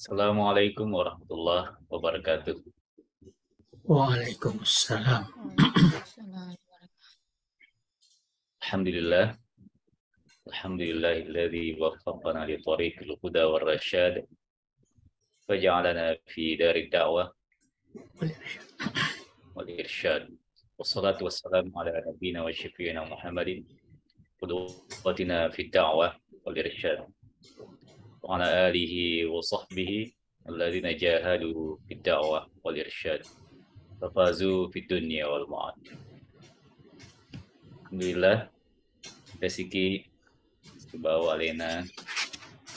Assalamualaikum warahmatullahi wabarakatuh. Waalaikumsalam. Waalaikumsalam. Alhamdulillah. Alhamdulillahilladzi waffaqana li tariqil huda war rasyad. Faja'alana fi darid da'wah wal irsyad. Wassalatu wassalamu ala nabiyyina wa syafi'ina Muhammadin qudwatina fid da'wah wal irsyad. Wa ala alihi wa sahbihi alladzina jahadu fid da'wah wal irsyad. Fafazu fid dunya wal ma'ad. Alhamdulillah. Resiki dibawa Alena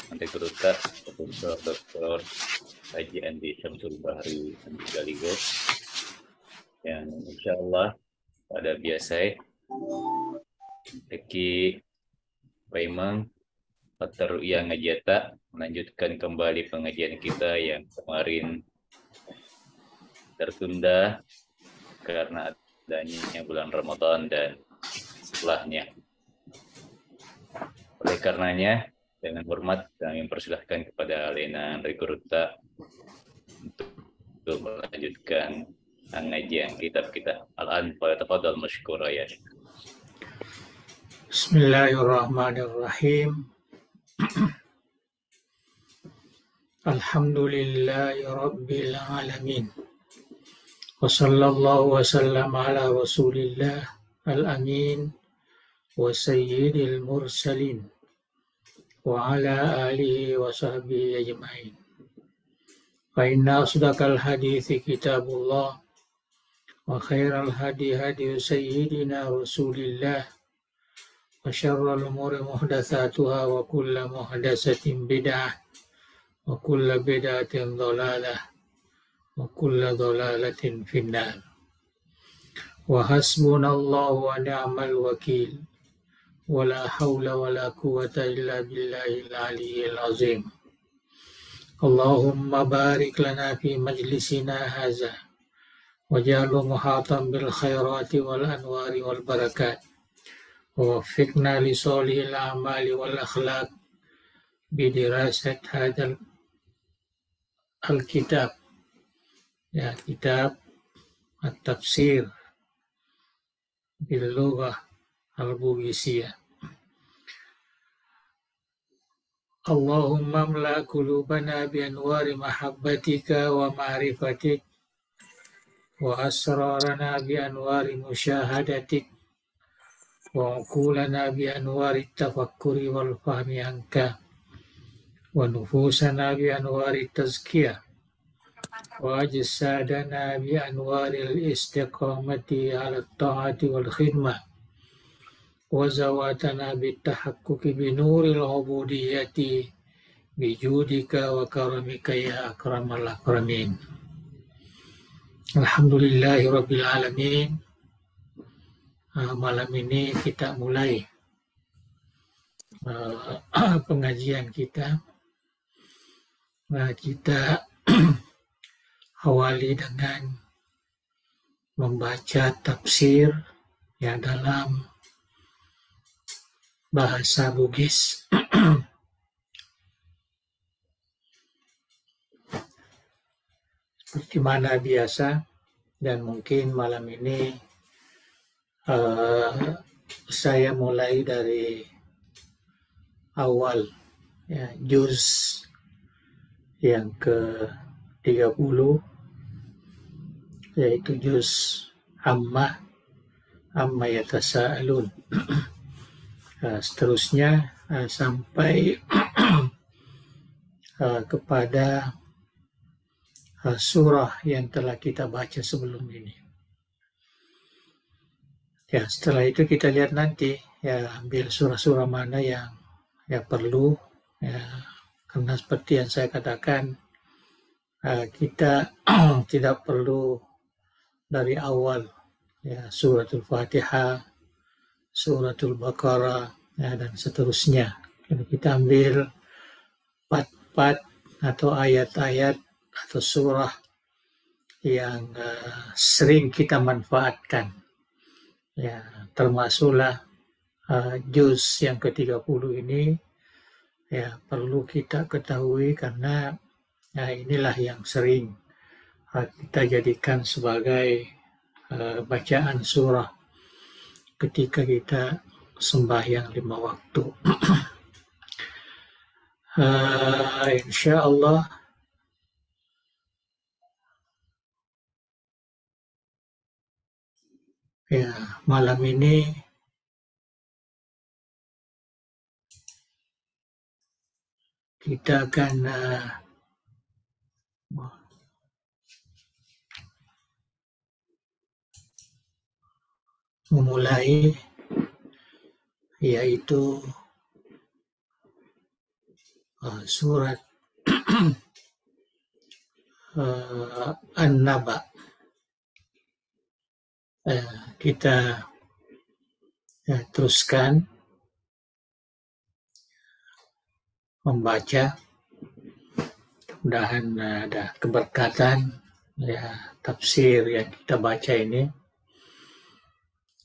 nanti kerutak Profesor Dr. Haji Andi Syamsul Bahri Andi Galigo yang insya Allah pada biasa Eki Paimang Pater yang ngajata melanjutkan kembali pengajian kita yang kemarin tertunda karena adanya bulan Ramadan dan setelahnya. Oleh karenanya, dengan hormat kami mempersilahkan kepada Alena Rikuruta untuk melanjutkan pengajian kitab kita. Al-an falyatafadhal mashkura ya. Bismillahirrahmanirrahim. Alhamdulillahi rabbil alamin. Wa sallallahu wa sallam ala rasulillah al-amin wa sayyidil mursalin wa ala alihi wa sahbihi ajma'in. Fa inna asdaqal hadithi kitabullah wa khairal hadi hadi sayyidina rasulillah wa syarrul umuri muhdatsatuha wa kullu muhdatsatin bid'ah wa kullu bid'atin dhalalah wa kullu dhalalatin finnar. Wa hasbunallahu wa ni'mal wakil. Wala haula wala quwwata illa billahil aliyyil azim. Allahumma barik lana fi majlisina hadza waj'alhu muhatan bil khairati wal anwari wal barakat. Waffiqna li solihil a'mali wal akhlaq bidirasat hadzal al-kitab. Ya, kitab at-tafsir bil lughah al-Bughisiyah. Allahumma mla qulubana bi anwari mahabbatika wa ma'rifatik wa asrarana bi anwari musyahadatik wa uqulana bi anwari tafakkuri wal fahmi anka wa nufusana bi anwari tazkiyah wa ajsadana bi anwari al-istiqamati ala at-ta'ati wal khidmah wa zawatana bitahaqquqi binuril ubudiyyati bijudika wa karamika ya akramal akramin. Alhamdulillahi rabbil alamin. Malam ini kita mulai pengajian kita. Kita awali dengan membaca tafsir yang dalam bahasa Bugis. Seperti mana biasa, dan mungkin malam ini saya mulai dari awal, ya, juz yang ke-30, yaitu juz amma yatasa'alun. Seterusnya sampai kepada surah yang telah kita baca sebelum ini. Ya, setelah itu kita lihat nanti, ya, ambil surah-surah mana yang perlu, ya, karena seperti yang saya katakan, kita tidak perlu dari awal, ya, suratul Fatihah, suratul Baqarah, ya, dan seterusnya. Jadi kita ambil part-part atau ayat-ayat atau surah yang sering kita manfaatkan. Ya, termasuklah juz yang ke-30 ini, ya, perlu kita ketahui karena Nah, inilah yang sering kita jadikan sebagai bacaan surah ketika kita sembahyang 5 waktu. Insya Allah ya, malam ini kita akan memulai, yaitu surat An-Naba. Kita teruskan membaca, mudah-mudahan ada keberkatan ya tafsir yang kita baca ini.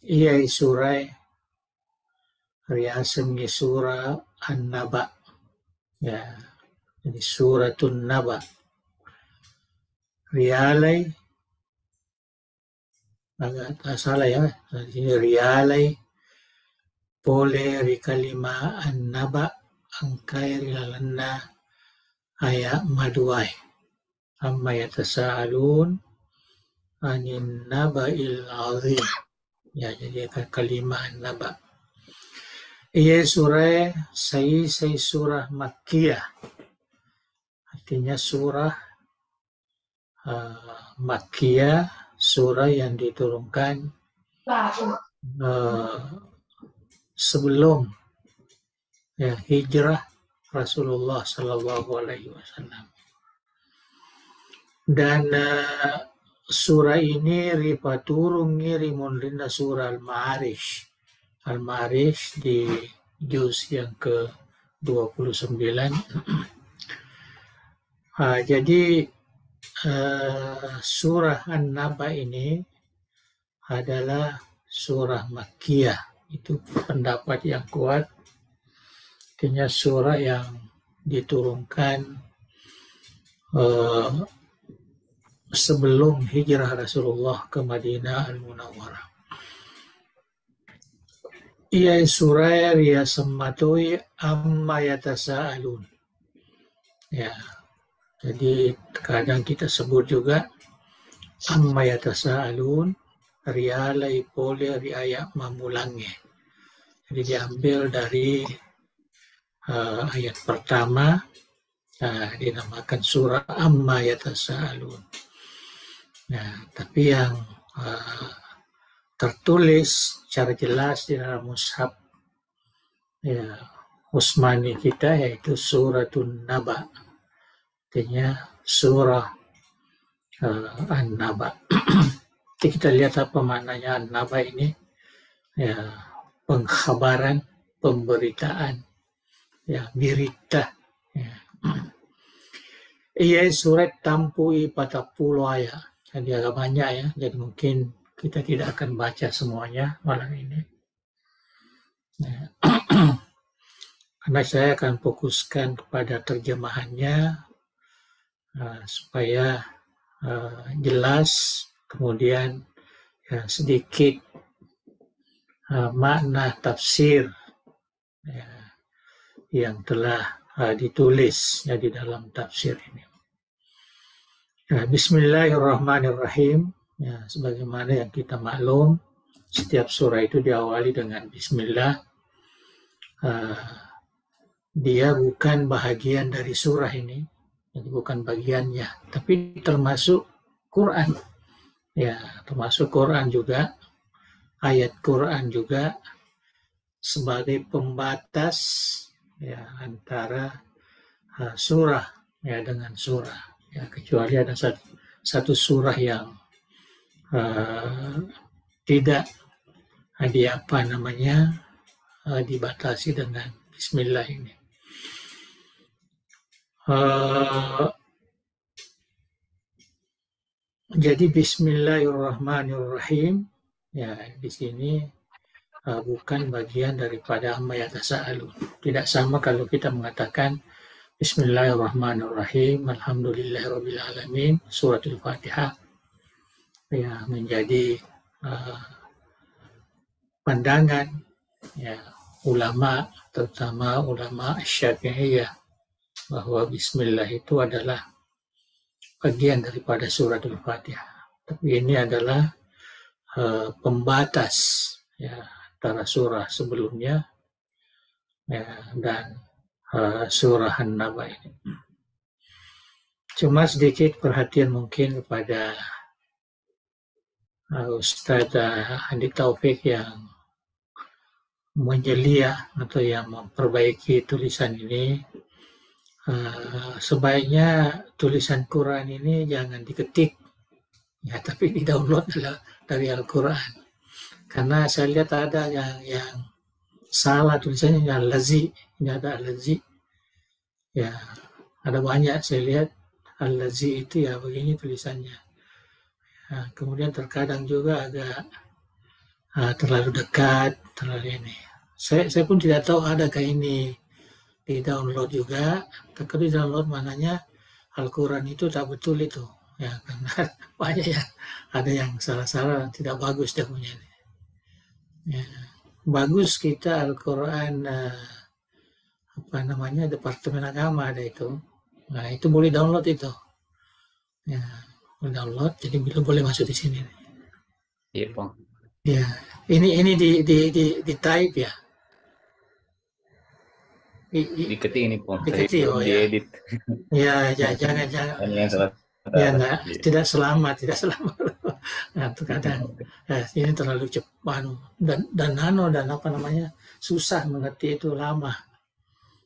Ia surah riasem surah An-Naba ya, jadi suratun Naba rialai agak salah ya, di sini rialai pole rikalima An-Naba angkai rilalanna ayat maduai amma yatasaalun anin naba'il azim ya, jadi kalimah An-Naba. Ia surah say surah Makkiyah, artinya surah Makkiyah, surah yang diturunkan sebelum ya, hijrah Rasulullah Sallallahu Alaihi Wasallam. Dan surah ini ripaturung ngirimun rinda surah Al-Ma'arij. Al-Ma'arij di juz yang ke-29. Jadi surah An-Naba ini adalah surah Makkiyah. Itu pendapat yang kuat. Artinya surah yang diturunkan sebelum hijrah Rasulullah ke Madinah Al-Munawwarah. Ia surah yang sematui amma yatasaalun. Ya, jadi kadang kita sebut juga amma yatasaalun rialai pole riayat mamulangnya. Jadi diambil dari ayat pertama, dinamakan surah amma yatasaalun. Nah, tapi yang tertulis secara jelas di dalam mushaf ya, Utsmani kita, yaitu suratun Naba, artinya surah An-Naba. Jadi kita lihat apa maknanya An-Naba ini ya, pengkhabaran, pemberitaan ya, berita ya. Ia surat tampui 40 ayat, jadi agak banyak ya, jadi mungkin kita tidak akan baca semuanya malam ini ya. Karena saya akan fokuskan kepada terjemahannya supaya jelas, kemudian ya, sedikit makna tafsir ya, yang telah ditulis ya, di dalam tafsir ini. Bismillahirrahmanirrahim. Ya, sebagaimana yang kita maklum, setiap surah itu diawali dengan Bismillah. Dia bukan bahagian dari surah ini, jadi bukan bagiannya, tapi termasuk Quran. Ya, termasuk Quran juga, ayat Quran juga sebagai pembatas ya, antara surah ya dengan surah. Ya, kecuali ada satu surah yang tidak dibatasi dengan Bismillah ini. Jadi Bismillahirrahmanirrahim ya, di sini bukan bagian daripada amma yatasaalun. Tidak sama kalau kita mengatakan Bismillahirrahmanirrahim. Alhamdulillahirabbil alamin. Suratul Fatihah ya menjadi pandangan ya ulama, terutama ulama Syafi'iyah, bahwa bismillah itu adalah bagian daripada suratul Fatihah. Tapi ini adalah pembatas ya antara surah sebelumnya ya, dan surah An-Naba ini. Cuma sedikit perhatian mungkin kepada Ustaz Andi Taufik yang menjelia atau yang memperbaiki tulisan ini. Sebaiknya tulisan Quran ini jangan diketik ya, tapi di-download dari Al-Quran. Karena saya lihat ada yang salah tulisannya, yang lazi, ini ada al-lazi. Ya, ada banyak saya lihat al-lazi itu ya begini tulisannya. Kemudian terkadang juga agak terlalu dekat, terlalu ini. Saya pun tidak tahu adakah ini di-download juga. Kalau di-download mananya Al-Quran itu tak betul itu. Ya, karena banyak ya, ada yang salah-salah, tidak bagus dia punya ini. Ya, bagus kita Al-Quran Departemen Agama ada itu. Nah, itu boleh download itu. Ya, boleh download, jadi boleh masuk di sini. Iya, Bang. Ya, ini di type ya. Diketik ini, Bang. Diketik, Saya belum diedit. Ya, jangan. Yang salah. Ya, enggak, tidak selamat. Nah, terkadang ini terlalu cepat dan susah mengerti itu, lama.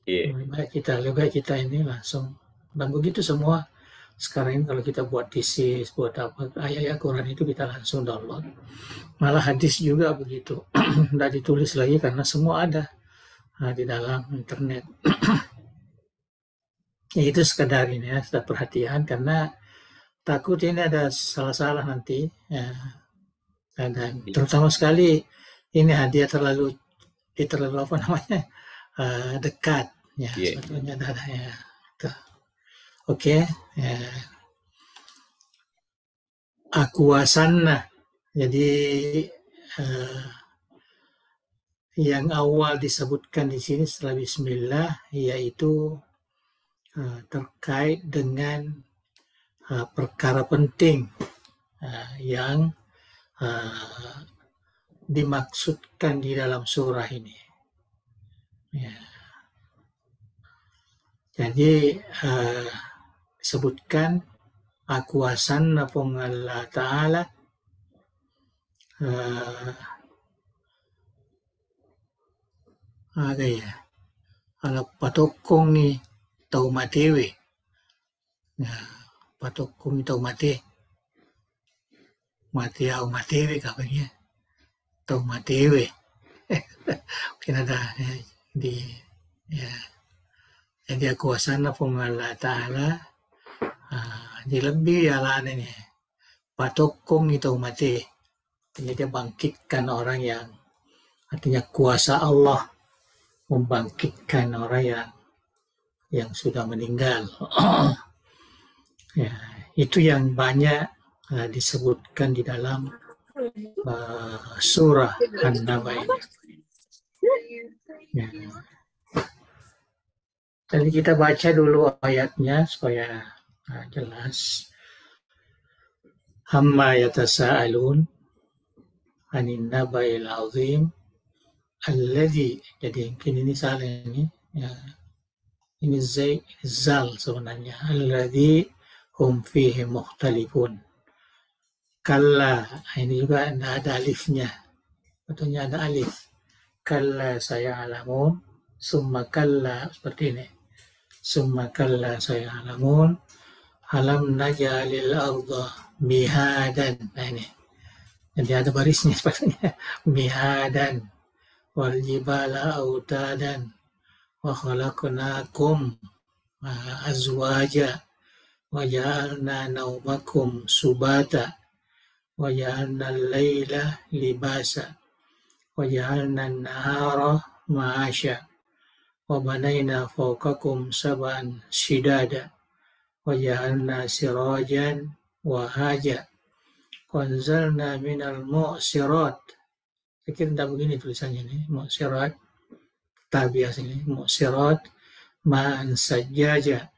Lebih baik kita ini langsung, dan begitu semua sekarang ini. Kalau kita buat thesis, buat apa, ayat-ayat Quran itu kita langsung download. Malah hadis juga begitu, tidak ditulis lagi karena semua ada di dalam internet. Ya, itu sekadar ini ya, sudah perhatian, karena takut ini ada salah-salah nanti ya. Dan terutama sekali ini hadiah terlalu dekat ya, sebetulnya ada ya. Oke. Ya. Akuasanna, jadi yang awal disebutkan di sini setelah Bismillah yaitu terkait dengan perkara penting yang dimaksudkan di dalam surah ini. Ya. Jadi disebutkan akuasanna pong Allah Ta'ala ada ya ala patokong ni tau matewe patokong ni tau mate au matewe kapagnya tau matewe mungkin ada di ya. Jadi akuasana pong Allah Ta'ala dilebih ala ini patokong itu mati. Jadi dia bangkitkan orang yang, artinya kuasa Allah membangkitkan orang yang sudah meninggal. Ya, itu yang banyak disebutkan di dalam surah An-Naba ini. Ya. Jadi kita baca dulu ayatnya supaya jelas. Amma yatasa'alun anin naba'il azim alladhi, jadi mungkin ini salah ini ya. Ini zal sebenarnya, alladhi hum fihi mukhtalifun. Kalla, ini juga ada alifnya, betulnya ada alif. Kalla saya'lamun, summa kalla, seperti ini. Summa kalla saya'lamun alam naj'alil arda mihadan. Nah ini. Jadi ada barisnya sepertinya. Mihadan wal jibala autadan wa khalaqnakum azwaja wa ja'alna naumakum subata wa ja'alna al-laila libasa wa ja'alna an-nahara ma'asha wa banaina fawqakum sab'an shidada wa ja'alna sirajan wa haja wa anzalna minal mu'sirat. Saya kira tidak begini tulisannya ini, mu'sirat, tabias ini, mu'sirat ma'an sajjaja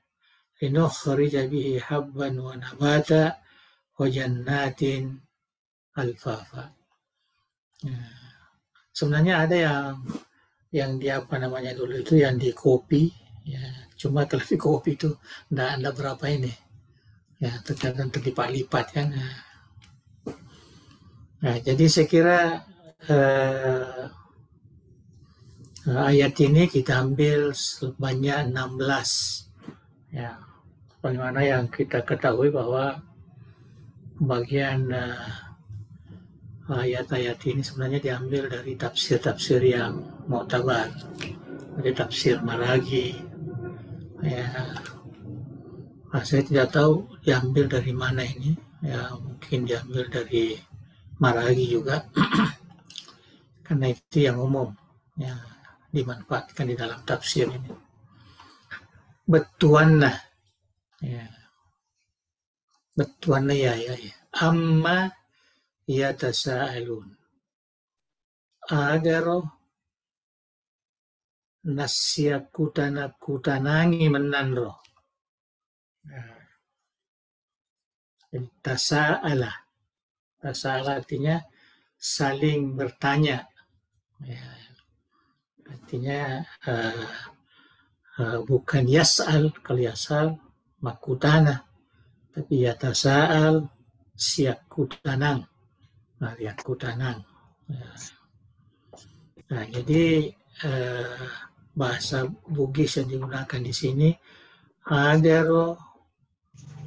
linukhrija bihi habban wa nabata wa jannatin alfafa. Sebenarnya ada yang di apa namanya dulu itu yang di kopi, ya. Cuma kalau di kopi itu enggak ada berapa ini, ya terkadang terlipat-lipat kan. Nah, jadi saya kira ayat ini kita ambil sebanyak 16, ya. Bagaimana yang kita ketahui bahwa bagian ayat-ayat ini sebenarnya diambil dari tafsir-tafsir yang mu'tabar, dari tafsir Maragi, ya. Saya tidak tahu diambil dari mana ini, ya mungkin diambil dari Maragi juga, karena itu yang umum, ya dimanfaatkan di dalam tafsir ini. Betuanna, ya, betuanna ya. Amma yatasa'alun agaro nasya kutanangi menandro. Tasa'ala artinya saling bertanya, ya. Artinya bukan yas'al, kalau yas'al makutana, tapi yatasa'al siak kutanang. Lihat kutanang. Nah, jadi bahasa Bugis yang digunakan di sini agaro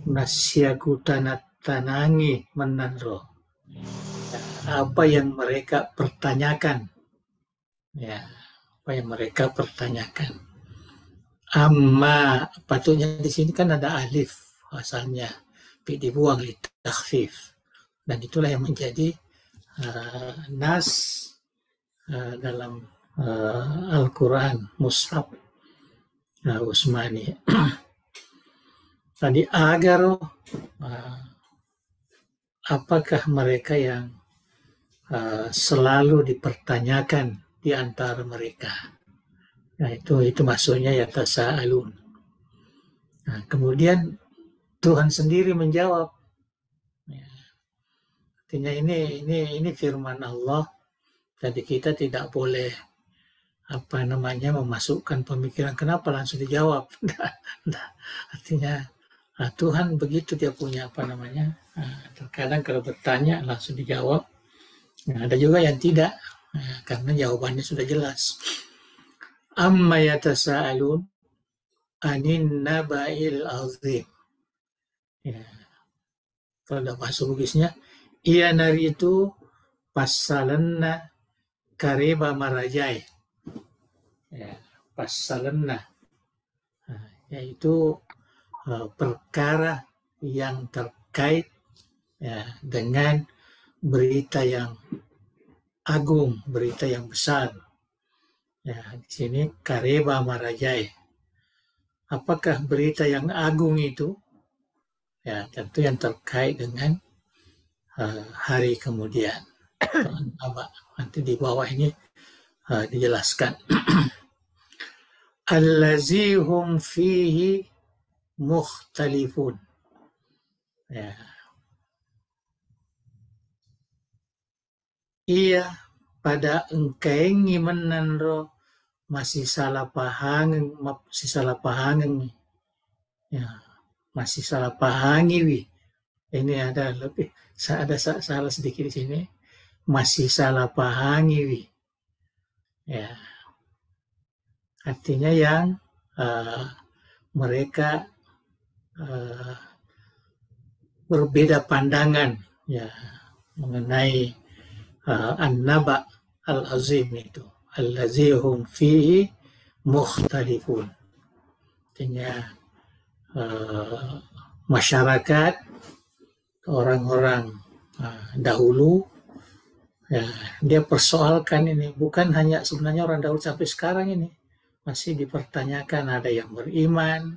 nasyakutanangi menandro. Apa yang mereka pertanyakan, ya, apa yang mereka pertanyakan. Amma, patutnya di sini kan ada alif asalnya, tapi dibuang li takhfif, dan itulah yang menjadi nas dalam Al-Quran Mushaf Utsmani. Tadi agar apakah mereka yang selalu dipertanyakan di antara mereka. Nah, itu maksudnya yatasa'alun. Nah, kemudian Tuhan sendiri menjawab. Artinya ini firman Allah. Jadi kita tidak boleh memasukkan pemikiran kenapa langsung dijawab. Artinya Tuhan begitu, dia punya terkadang kalau bertanya langsung dijawab. Nah, ada juga yang tidak, karena jawabannya sudah jelas. Amma yatasa'alun anin naba'il azim. Ya. Kalau ada bahasa Bugisnya, iya nari itu pasalanna kareba marajai. Ya, pasalanna, yaitu perkara yang terkait, ya, dengan berita yang agung, berita yang besar. Ya, di sini kareba marajai. Apakah berita yang agung itu? Ya, tentu yang terkait dengan hari kemudian. Nanti di bawah ini dijelaskan. Allazi hum fihi mukhtalifun. Ya. Ia pada engkengi menandro masih salah pahang, ya, masih salah pahangi wi. Ini ada salah sedikit di sini, masih salah pahangi wi. Ya, artinya yang mereka berbeda pandangan, ya, mengenai an-naba al-azim itu. Allazi hum fihi mukhtalifun. Artinya masyarakat, orang-orang dahulu, ya, dia persoalkan ini. Bukan hanya sebenarnya orang dahulu sampai sekarang ini. masih dipertanyakan, ada yang beriman,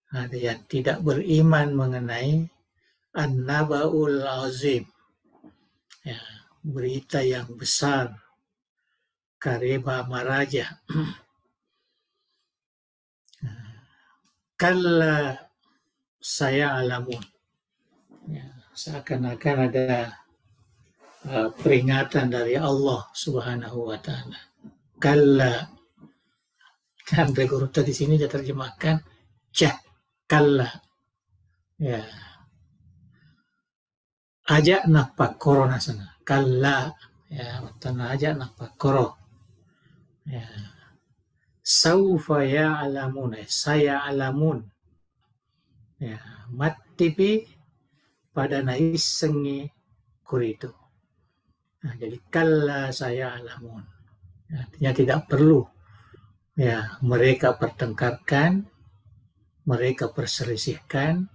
ada yang tidak beriman mengenai An-Naba'ul Azim, ya, berita yang besar, Kareba Maraja. Kalla saya alamun, ya, seakan-akan ada peringatan dari Allah Subhanahu wa Ta'ala. Kalla, kan Guru di sini diterjemahkan kalla, ya, ajak napak korona sana, kalla, ya, tanah ajak napak koro, ya, saufa ya alamun, saya alamun, ya, matipi pada naisengi kuritu. Nah, jadi kalla saya alamun, artinya tidak perlu, ya, mereka pertengkarkan, mereka perselisihkan,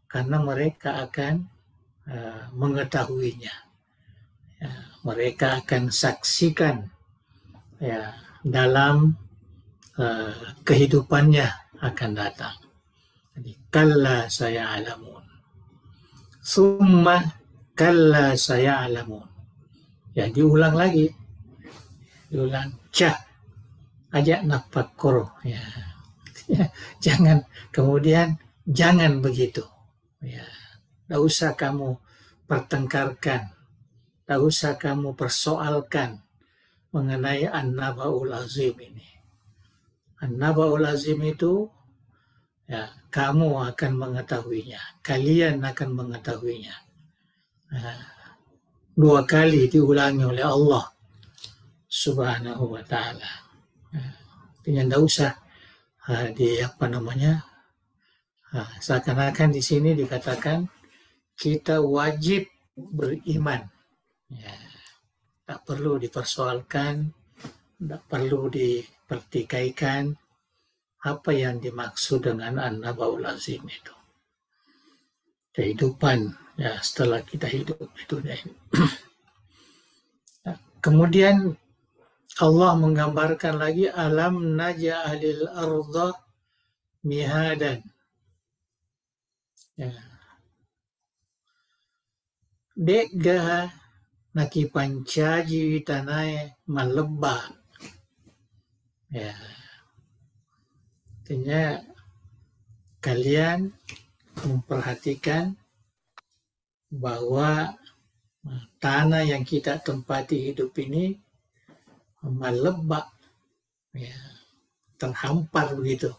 karena mereka akan mengetahuinya, ya, mereka akan saksikan, ya, dalam kehidupannya akan datang. Jadi kalla saya alamun, summa kalla saya alamun, ya, diulang lagi, diulang ajak napak koro, ya, jangan kemudian jangan begitu, ya, tidak usah kamu pertengkarkan, tidak usah kamu persoalkan mengenai An-Naba'ul Azim ini. An-Naba'ul Azim itu, ya, kamu akan mengetahuinya, kalian akan mengetahuinya. Nah, 2 kali diulangi oleh Allah Subhanahu wa Ta'ala. Artinya tidak usah seakan-akan di sini dikatakan kita wajib beriman, ya, tak perlu dipersoalkan, tak perlu dipertikaikan apa yang dimaksud dengan An-Naba'ul Azim itu. Kehidupan, ya, setelah kita hidup itu. Kemudian Allah menggambarkan lagi, alam naj'alil arda mihadan, ya, dega naki pancaji tanai malebba, ya, artinya kalian memperhatikan bahwa tanah yang kita tempati hidup ini malebba, ya, terhampar begitu,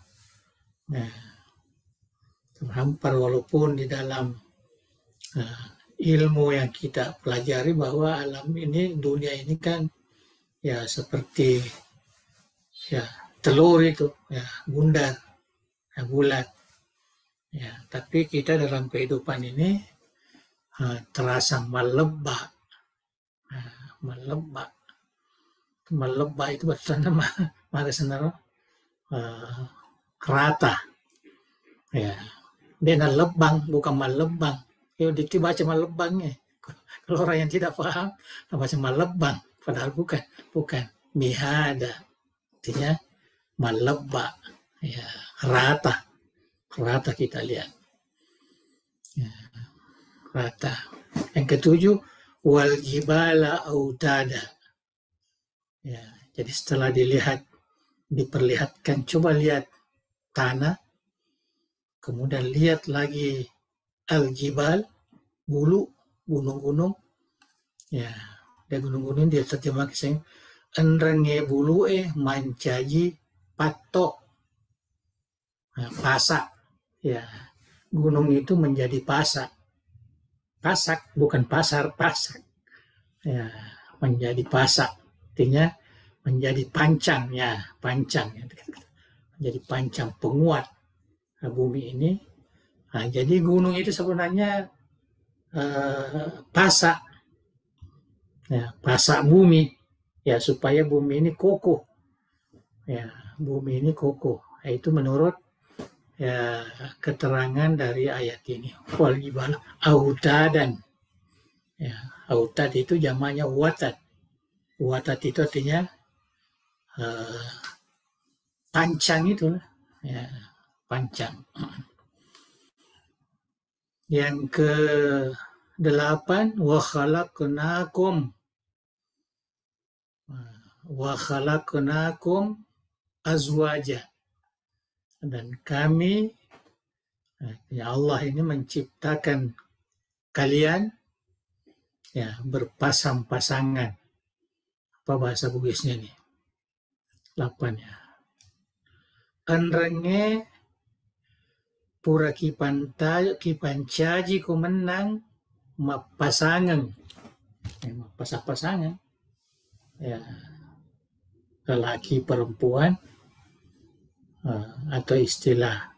ya, terhampar, walaupun di dalam ilmu yang kita pelajari bahwa alam ini, dunia ini kan, ya, seperti, ya, telur itu, ya, bundar, ya, bulat, ya, tapi kita dalam kehidupan ini terasa malebba, malebba itu berarti rata, ya, dia lebang bukan malebang. Ya, dibaca malebangnya. Kalau orang yang tidak paham, baca malebang, padahal bukan mihada, artinya malebba, ya, rata kita lihat, ya, rata. Yang ketujuh, wal jibala autada, ya, jadi setelah diperlihatkan, coba lihat tanah, kemudian lihat lagi al-jibal, bulu, gunung-gunung, ya, ada gunung-gunung dia terjemah ke enrenge bulu mancaji patok, nah, pasak, ya, gunung itu menjadi pasak bukan pasar, pasak, ya, menjadi pasak, artinya menjadi pancang, menjadi pancang, penguat bumi ini. Nah, jadi gunung itu sebenarnya pasak, ya, pasak bumi, ya, supaya bumi ini kokoh, ya, bumi ini kokoh. Nah, itu menurut, ya, keterangan dari ayat ini, wal jibal autadan, ya, autad itu jamaknya watad itu artinya pancang itu, ya, pancang. Yang ke-8, wa khalaqnakum azwaja, dan kami, ya Allah ini menciptakan kalian ya berpasang-pasangan. Apa bahasa Bugisnya nih? 8 ya. Anrenge pura kipancaji ko menang mapasangan. Pasang-pasangan. Ya, lelaki perempuan, atau istilah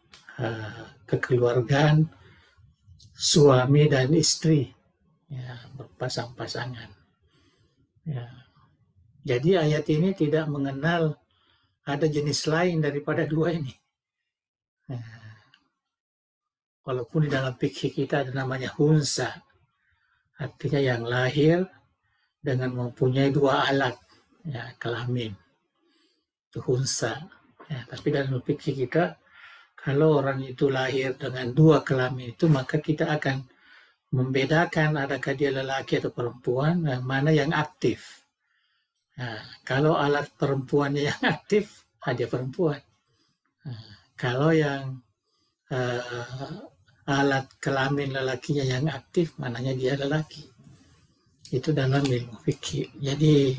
kekeluargaan suami dan istri, ya, berpasang-pasangan. Ya. Jadi ayat ini tidak mengenal ada jenis lain daripada dua ini. Walaupun di dalam fikih kita ada namanya hunsa, artinya yang lahir dengan mempunyai dua alat, ya, kelamin, itu hunsa. Ya, tapi dalam fikih kita, kalau orang itu lahir dengan dua kelamin itu, maka kita akan membedakan adakah dia lelaki atau perempuan, mana yang aktif. Nah, kalau alat perempuannya yang aktif, dia perempuan. Nah, kalau yang alat kelamin lelakinya yang aktif, mananya dia lelaki. Itu dalam ilmu fikih. Jadi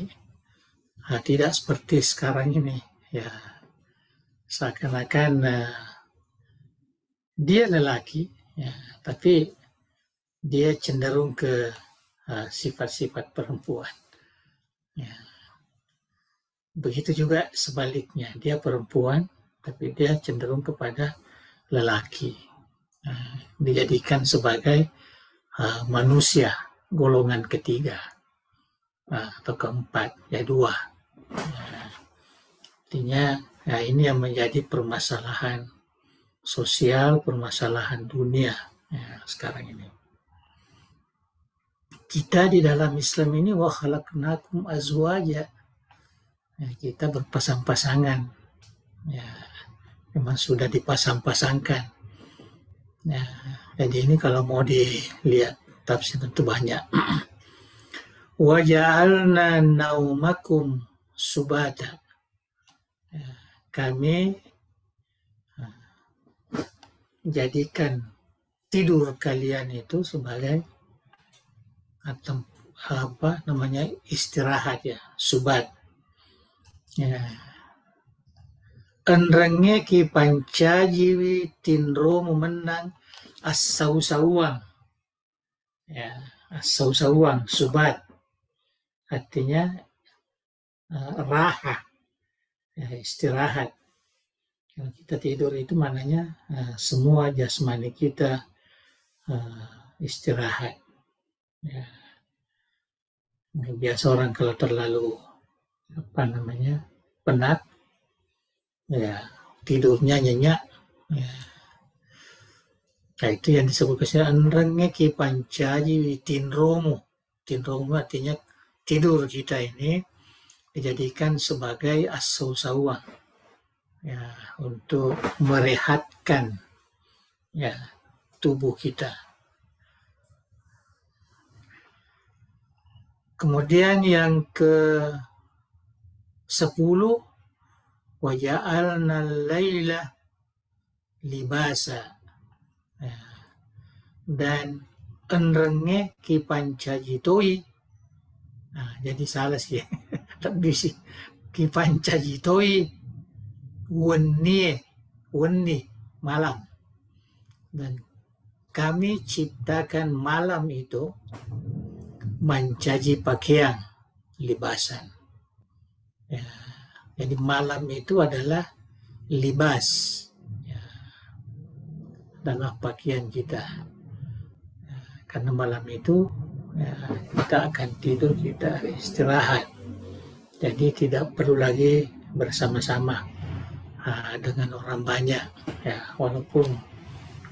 tidak seperti sekarang ini, ya, seakan-akan dia lelaki, ya, tapi dia cenderung ke sifat-sifat perempuan. Ya. Begitu juga sebaliknya, dia perempuan, tapi dia cenderung kepada lelaki. Dijadikan sebagai manusia golongan ketiga atau keempat, ya dua. Artinya, ya, ini yang menjadi permasalahan sosial, permasalahan dunia, ya, sekarang ini. Kita di dalam Islam ini wa khalaqnakum azwaja, ya, kita berpasang-pasangan, ya, memang sudah dipasang-pasangkan. Ya, jadi ini kalau mau dilihat tafsir tentu banyak. Wa ja'alna naumakum subata, ya, kami jadikan tidur kalian itu sebagai istirahat, ya, subat. Ya. Enrenge ki pancajiwi tinro memenang asau-sauang. Ya, asau-sauang, subat. Artinya raha, ya, istirahat. Kalau kita tidur itu maknanya semua jasmani kita istirahat. Ya. Biasa orang kalau terlalu penat, ya, tidurnya nyenyak, ya. Nah, itu yang disebut kesalahan renge ki pancaji tinromu. Tinromu artinya tidur kita ini dijadikan sebagai asau-sauang, ya, untuk merehatkan, ya, tubuh kita. Kemudian yang ke-10, wa ja'alna al-laila libasa, ya, dan enrenge ki pancajitoi. Nah, jadi salah sih, lebih sih, ki pancajitoi wenni malam, dan kami ciptakan malam itu mencaji pakaian libasan, ya, jadi malam itu adalah libas, ya, adalah pakaian kita, ya, karena malam itu, ya, kita akan tidur, kita istirahat, jadi tidak perlu lagi bersama-sama dengan orang banyak, ya, walaupun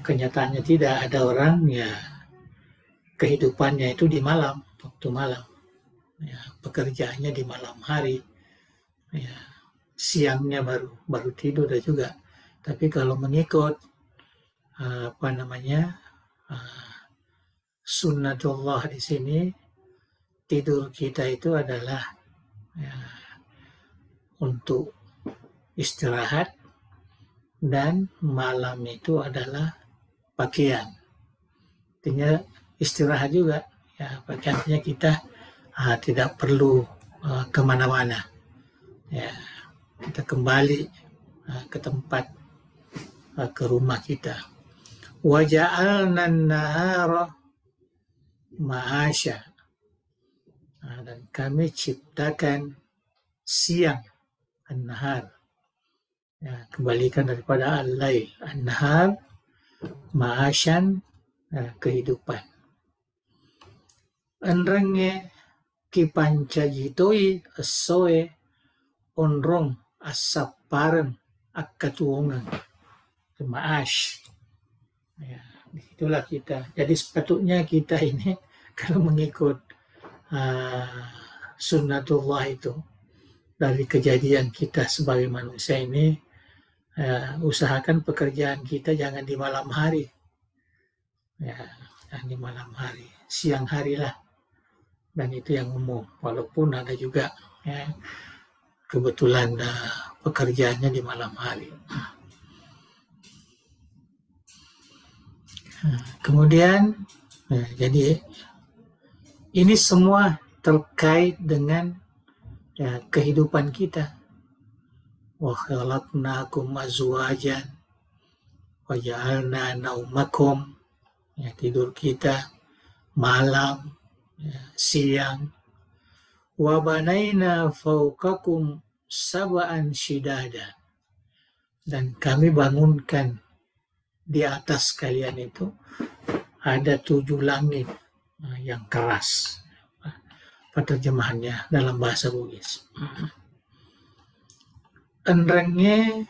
kenyataannya tidak ada orang, ya, kehidupannya itu di malam, waktu malam, ya, pekerjaannya di malam hari, ya, siangnya baru tidur juga. Tapi kalau mengikut sunnatullah di sini, tidur kita itu adalah ya, untuk istirahat, dan malam itu adalah pakaian. Artinya istirahat juga, ya pakaiannya kita tidak perlu kemana-mana. Ya, kita kembali ke tempat, ke rumah kita. Wa ja'alna an-nahara ma'asya. Dan kami ciptakan siang, an-nahar. Ya, kembalikan daripada al-lail, an-nahar, ma'asyan, kehidupan. Enrenge kipancajitoi asoe onrong asaparan akatuongan. Ma'ash. Ya, itulah kita. Jadi sepatutnya kita ini kalau mengikut sunnatullah itu, dari kejadian kita sebagai manusia ini, usahakan pekerjaan kita jangan di malam hari. Ya, jangan di malam hari, siang hari lah. Dan itu yang umum. Walaupun ada juga ya, kebetulan pekerjaannya di malam hari. Kemudian, jadi ini semua terkait dengan kehidupan kita. Wa khalaqnakum azwajan wa ja'alna naumakum, ya, tidur kita, malam, ya, siang. Wa banaina fawqakum sab'an shidada, dan kami bangunkan di atas kalian itu ada 7 langit yang keras. Penerjemahannya dalam bahasa Bugis. Enrenge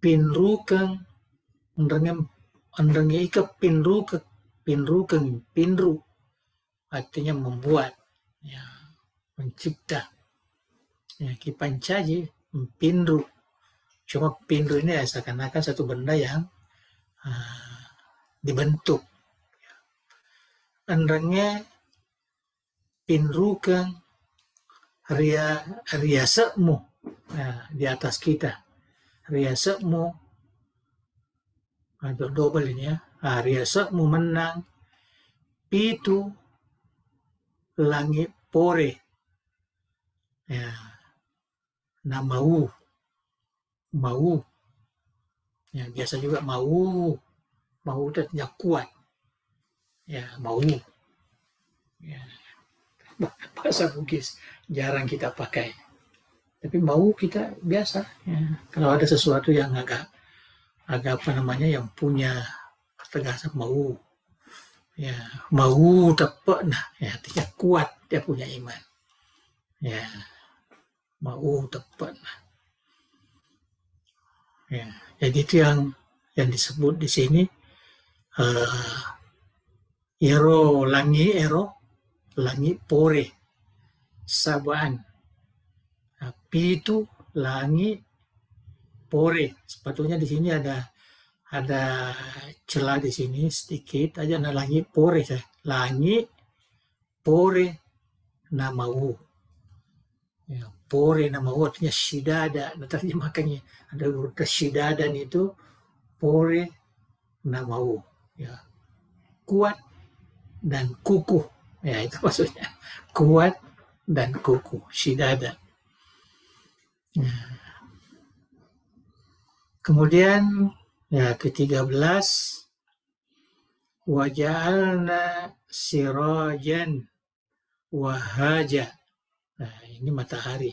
pinrukeng, enrenge ika pinru, artinya membuat, ya, mencipta. Ya, kipancaji pinru. Cuma pinru ini ya seakan-akan satu benda yang dibentuk. Enrenge pinrukeng riasekmu, di atas kita. Riasekmu, double ini ya. Riasekmu menang pitu langit pore, ya, na mau, ya, biasa juga mau itu artinya kuat, ya, mau, ya, bahasa Bugis jarang kita pakai, tapi mau kita biasa, ya. Kalau ada sesuatu yang agak yang punya ketegasan mau, ya, mau tepat, nah, ya, artinya kuat, dia punya iman, ya, mau tepat, nah. Ya, jadi itu yang disebut di sini langit pore sabaan, api itu langit pore. Sepatutnya di sini ada celah di sini sedikit aja, nah, langit pore, langit pore namau. Ya, pore namau artinya shidada. Nah, terjemahkannya ada urut shidadan itu pore namau, ya, kuat dan kukuh, ya, itu maksudnya kuat dan kukuh, shidada. Ya. Kemudian ya ke-13, wa ja'alna sirajan wahaja. Nah, ini matahari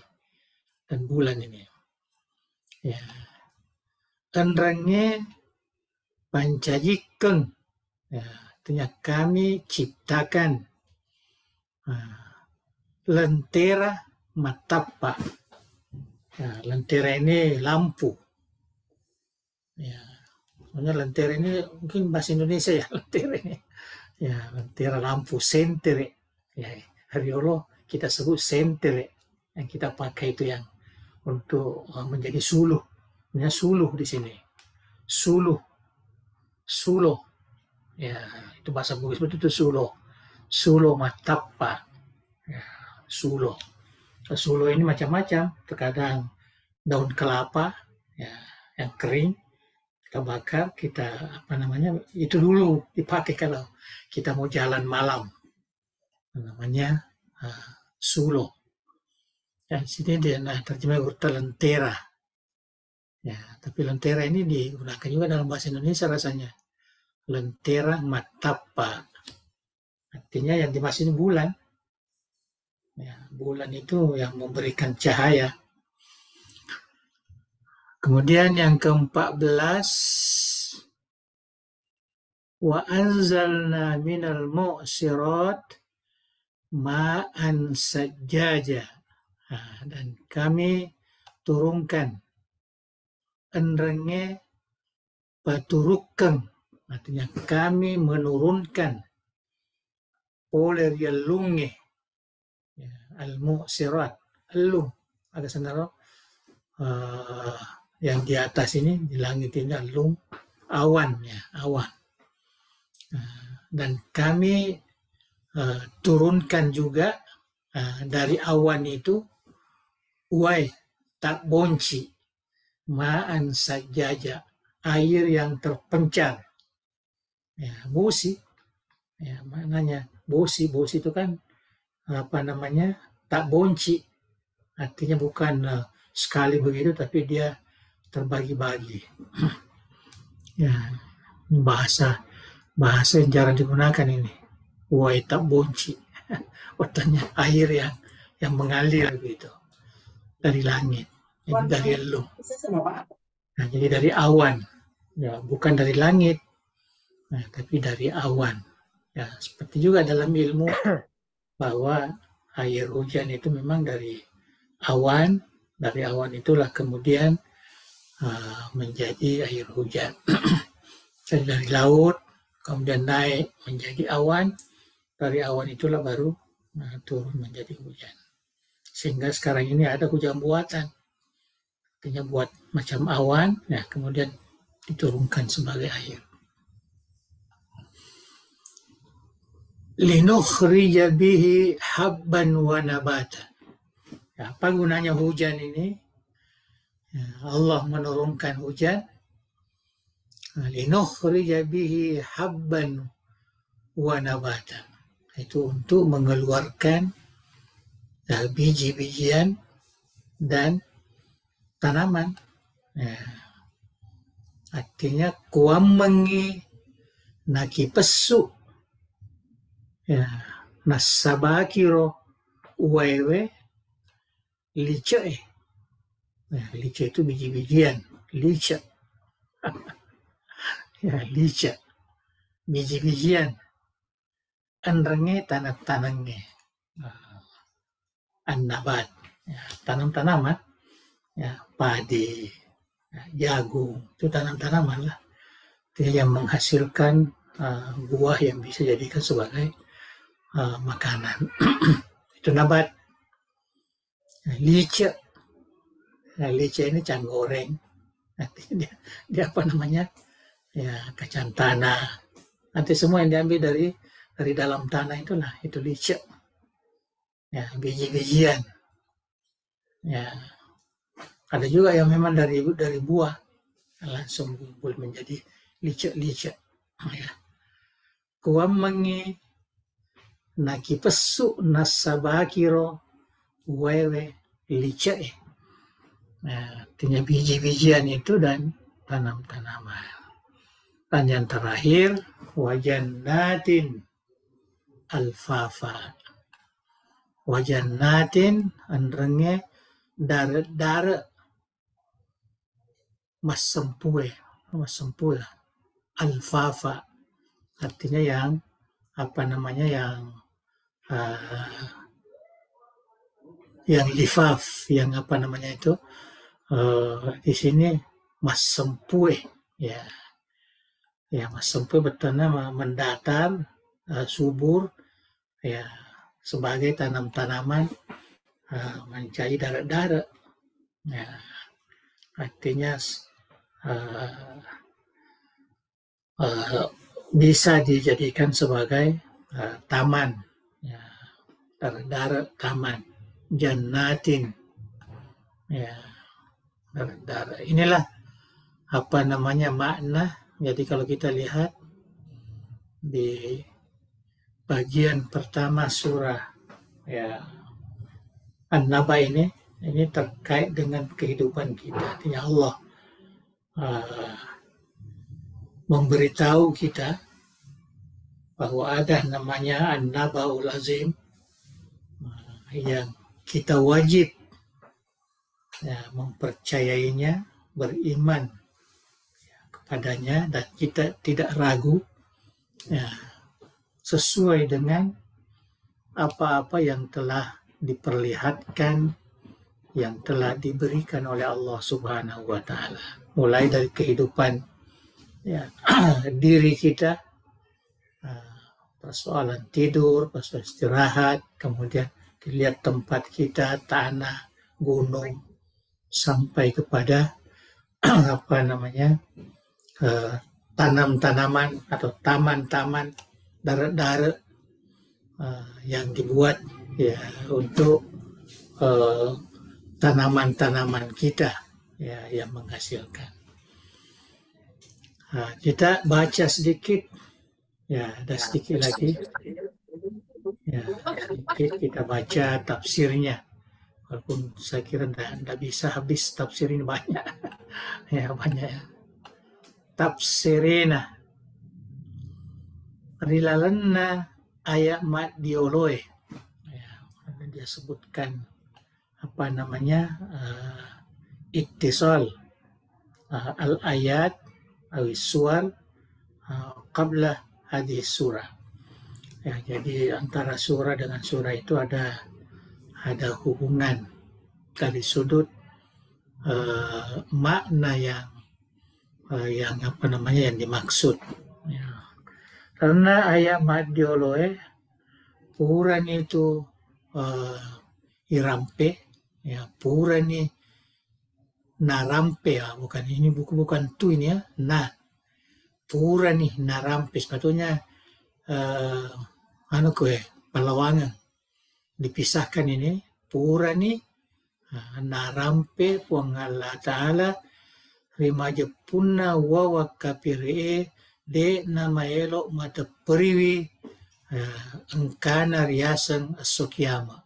dan bulan ini. Ya. Enrenge pancajikeng, ya, artinya kami ciptakan lentera matapa. Ya, lentera ini lampu. Ya, lentera ini mungkin bahasa Indonesia ya, lentera ini. Ya, lentera lampu, sentere. Ya, hariolo kita sebut sentere. yang kita pakai itu yang untuk menjadi suluh. Ya, suluh di sini. Suluh. Sulo. Ya, itu bahasa Bugis itu sulo. Sulo matapa. Ya, sulo. Sulo ini macam-macam. Terkadang daun kelapa ya, yang kering kita bakar, kita itu dulu dipakai kalau kita mau jalan malam. Namanya sulo. Dan sini dia terjemah urta lentera. Ya, tapi lentera ini digunakan juga dalam bahasa Indonesia rasanya. Lentera matapa. Artinya yang dimaksud ini bulan. Ya, bulan itu yang memberikan cahaya. Kemudian yang ke-14, wa anzalna minal mu'sirat ma'an sajjaja. Dan kami turunkan enrenge paturukeng, artinya kami menurunkan oleh yalunge ya, al-mu'sirat alung ada sendiri yang di atas ini di langit ini alung awan ya, awan. Dan kami turunkan juga dari awan itu uai tak bonci ma'an sajaja, air yang terpencar ya, bosi ya, maknanya bosi itu kan tak bonci, artinya bukan sekali begitu tapi dia terbagi-bagi. Ya, bahasa yang jarang digunakan ini, uai tak bonci. Artinya air yang mengalir gitu dari langit, jadi dari elu. Nah, jadi dari awan, ya bukan dari langit, tapi dari awan. Ya, seperti juga dalam ilmu bahwa air hujan itu memang dari awan itulah kemudian menjadi air hujan. Jadi dari laut kemudian naik menjadi awan, dari awan itulah baru turun menjadi hujan. Sehingga sekarang ini ada hujan buatan, artinya buat macam awan, ya kemudian diturunkan sebagai air. Linukhrija bihi habban wa nabata. Ya, apa gunanya hujan ini? Ya, Allah menurunkan hujan. Linukhrija bihi habban wa nabata. Itu untuk mengeluarkan biji-bijian dan tanaman. Ya. Artinya kuamengi naki pesu ya nasabakiro uwewe lice. Ya, lice itu biji-bijian, lice. Ya, lice. Biji-bijian. Anrenge tanah-tanangnya. An-nabat, ya, tanam-tanaman, ya, padi, ya, jagung, itu tanam-tanaman lah. Itu yang menghasilkan buah yang bisa dijadikan sebagai makanan. Itu nabat. Nah, lice. Nah, lice ini can goreng. Nanti dia apa namanya? Ya, kacang tanah. Nanti semua yang diambil dari dalam tanah itulah, itu lice. Ya, biji-bijian. Ya, ada juga yang memang dari buah langsung kumpul menjadi lice-lice. Ya. Kuamengi naki pesu nasabakiro wewe lice. Nah, artinya biji-bijian itu dan tanam-tanaman. Dan yang terakhir wajannatin alfafa. Wajannatin andrenge dare masempue alfafa, artinya yang yang lifaf, yang di sini masempue ya masempue bertanda mendatar subur ya sebagai tanam-tanaman mencari darat-darat. Ya, artinya bisa dijadikan sebagai taman, ya, darat-darat taman, jannatin, ya, darat-darat. Inilah apa namanya makna. Jadi kalau kita lihat di bagian pertama surah ya An-Naba ini terkait dengan kehidupan kita. Artinya Allah memberitahu kita bahwa ada namanya An-Naba'ul Azim yang kita wajib mempercayainya, beriman kepadanya, dan kita tidak ragu sesuai dengan apa-apa yang telah diperlihatkan, yang telah diberikan oleh Allah Subhanahu wa Ta'ala, mulai dari kehidupan diri kita, persoalan tidur, persoalan istirahat, kemudian dilihat tempat kita, tanah, gunung, sampai kepada tanam-tanaman atau taman-taman, darat-darat yang dibuat untuk tanaman-tanaman kita yang menghasilkan. Kita baca sedikit, ada sedikit lagi, sedikit kita baca tafsirnya. Walaupun saya kira tidak bisa habis tafsir ini, banyak, banyak ya. Tafsirina rilalanna ayat mat dioloe. Dia sebutkan ittisal al-ayat awis suar qabla hadis surah. Jadi antara surah dengan surah itu ada hubungan dari sudut makna yang dimaksud. Karena ayat madioloe puran itu irampe, puran ini narampe, bukan ini bukan tu ini ya, puran nih narampe, sebetulnya Palawangan dipisahkan ini pura nih narampe puang Allah Ta'ala rimaja punna wawa kapire de nama elok mata periwi engkana riasan asokyama.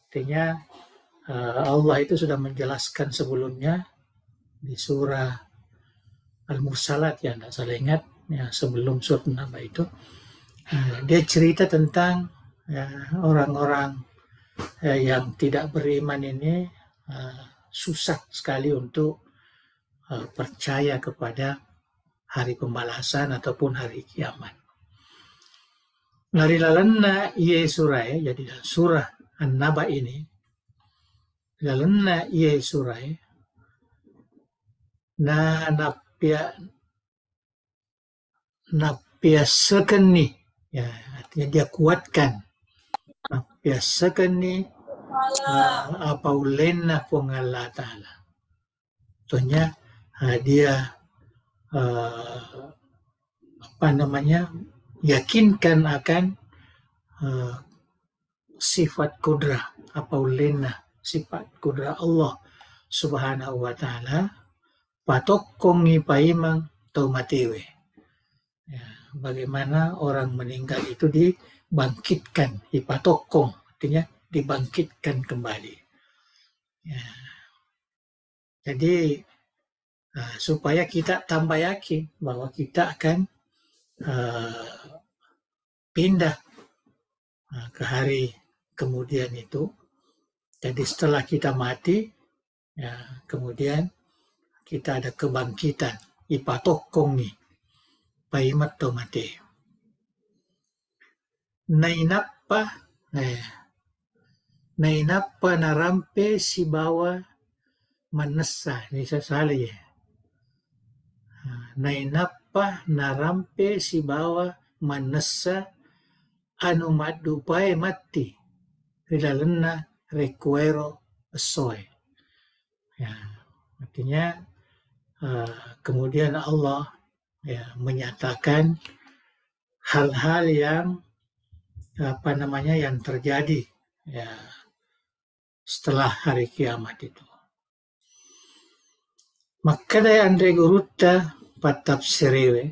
Artinya Allah itu sudah menjelaskan sebelumnya di surah Al-Mursalat, ya tidak salah ingat, sebelum surah Naba itu dia cerita tentang orang-orang yang tidak beriman ini susah sekali untuk percaya kepada hari pembalasan ataupun hari kiamat. Narilalanna iye surah, jadi dalam surah An-Naba ini, lalanna iye surah na napia sekeni, artinya dia kuatkan biasakan ni apa ulena pun Allah Ta'ala. Contohnya dia yakinkan akan sifat kudrah, apa ulena sifat kudrah Allah Subhanahu wa Ta'ala, patokongi paimang tau matewe. Bagaimana orang meninggal itu dibangkitkan, ipatokong, artinya dibangkitkan kembali. Jadi supaya kita tambah yakin bahwa kita akan pindah ke hari kemudian itu. Jadi setelah kita mati, kemudian kita ada kebangkitan, ipatokong nih. Paimat to mati. Nainapa narampe si bawa manesa. Ini saya salah ya. Nainapa narampe si bawa manesa anu madupai mati. Rilalenna requiero soy. Ya, artinya kemudian Allah ya menyatakan hal-hal yang yang terjadi ya setelah hari kiamat itu. Maka dari Andre Gurutta patafsiriwe.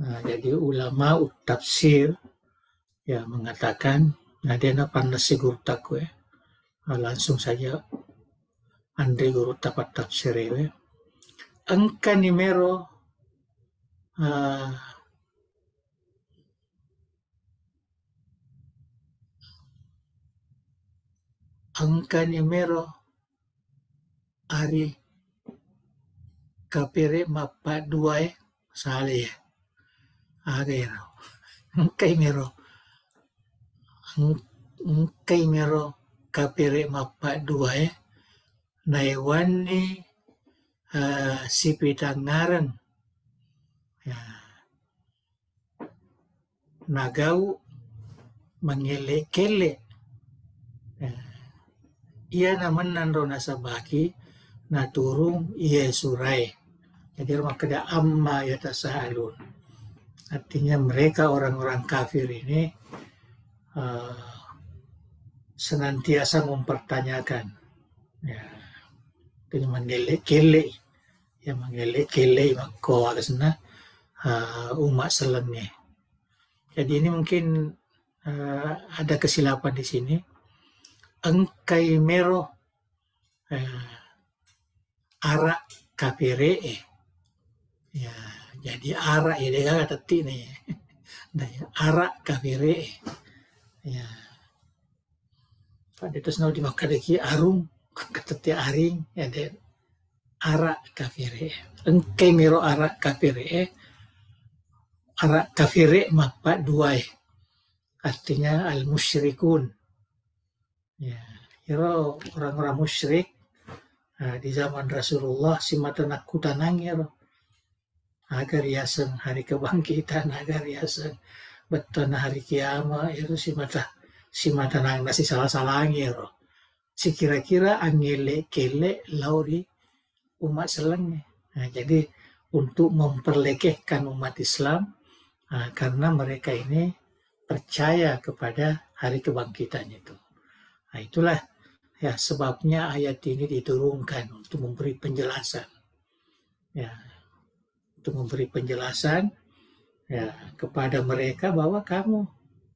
Nah, jadi ulama tafsir ya mengatakan, nah dia panas si Gurutta kue. Langsung saja Andre Gurutta patafsiriwe. Angka numero ari kapire mapa duai sale agero angkai mero kapire mapa duai naiwani sipitangaran ya nagau mangele-kele ia naman nando nasabaki naturung iya surai. Jadi rumah keda amma yatasahalun. Artinya mereka orang-orang kafir ini senantiasa mempertanyakan. Ya, itu mangele-kele. Ya mangele-kele mako agasna umat selenge. Jadi ini mungkin ada kesilapan di sini. Angkai mero arak kapire ya jadi arak ya dia kata nih arak kapire ya pada itu senau dimakan lagi arung kata aring ya dia arak kapire angkai mero arak kapire mapa duai artinya al musyrikun. Ya, hero orang-orang musyrik di zaman Rasulullah si mata nakutanang hero agar yasen hari kebangkitan agar yasen beton hari kiamat itu si mata nang nasi salah-salah hero si kira-kira angele kele lauri umat selenge. Nah, jadi untuk memperlekehkan umat Islam karena mereka ini percaya kepada hari kebangkitan itu. Nah, itulah ya sebabnya ayat ini diturunkan untuk memberi penjelasan. Ya, untuk memberi penjelasan ya kepada mereka bahwa kamu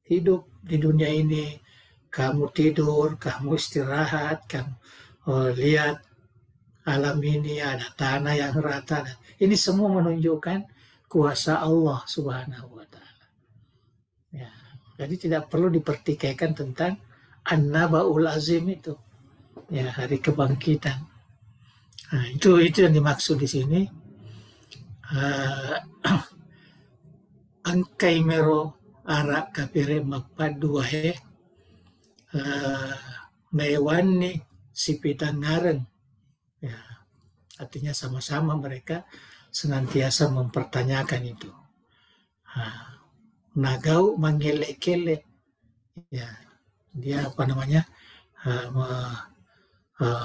hidup di dunia ini, kamu tidur, kamu istirahat, kamu lihat alam ini ada tanah yang rata. Ini semua menunjukkan kuasa Allah Subhanahu wa taala. Ya, jadi tidak perlu dipertikaikan tentang An-Naba'ul Azim itu, ya hari kebangkitan. Nah, itu yang dimaksud di sini. Angkai mero arak kapire mapaduahe mewani sipitangaran. Ya, artinya sama-sama mereka senantiasa mempertanyakan itu. Nagau mangele-kele. Ya, dia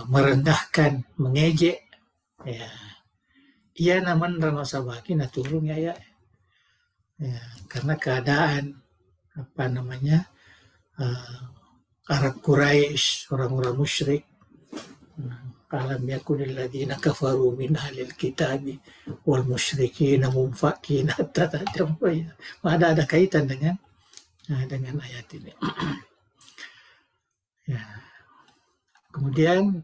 merendahkan, mengejek ya. Ia naman ranosabaki naturung ya. Karena keadaan Arab Quraisy, orang-orang musyrik, alam yakunil ladzina kafaru min ahlil kitabi wal musyrikin munfakin ada kaitan dengan ayat ini. Ya. Kemudian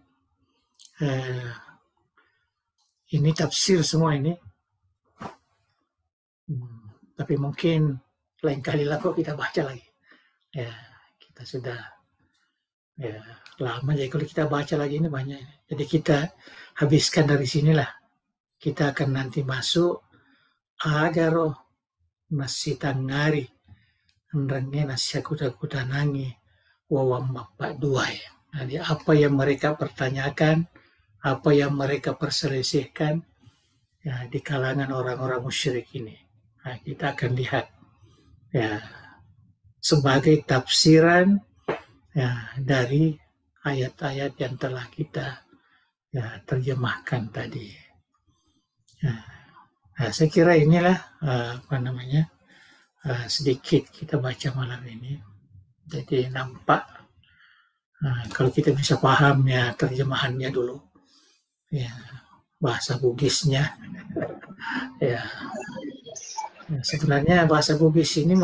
ini tafsir semua ini, tapi mungkin lain kali lah kok kita baca lagi. Ya, kita sudah ya lama jadi kalau kita baca lagi ini banyak. Jadi kita habiskan dari sinilah. Kita akan nanti masuk agaro nasitangari nrenge nasyakuta-kutanangi wawam mapak dua ya. Jadi apa yang mereka pertanyakan, apa yang mereka perselisihkan ya, di kalangan orang-orang musyrik ini. Nah, kita akan lihat ya sebagai tafsiran ya, dari ayat-ayat yang telah kita terjemahkan tadi. Nah, saya kira inilah sedikit kita baca malam ini. Jadi nampak kalau kita bisa paham ya terjemahannya dulu, ya bahasa Bugisnya, ya sebenarnya bahasa Bugis ini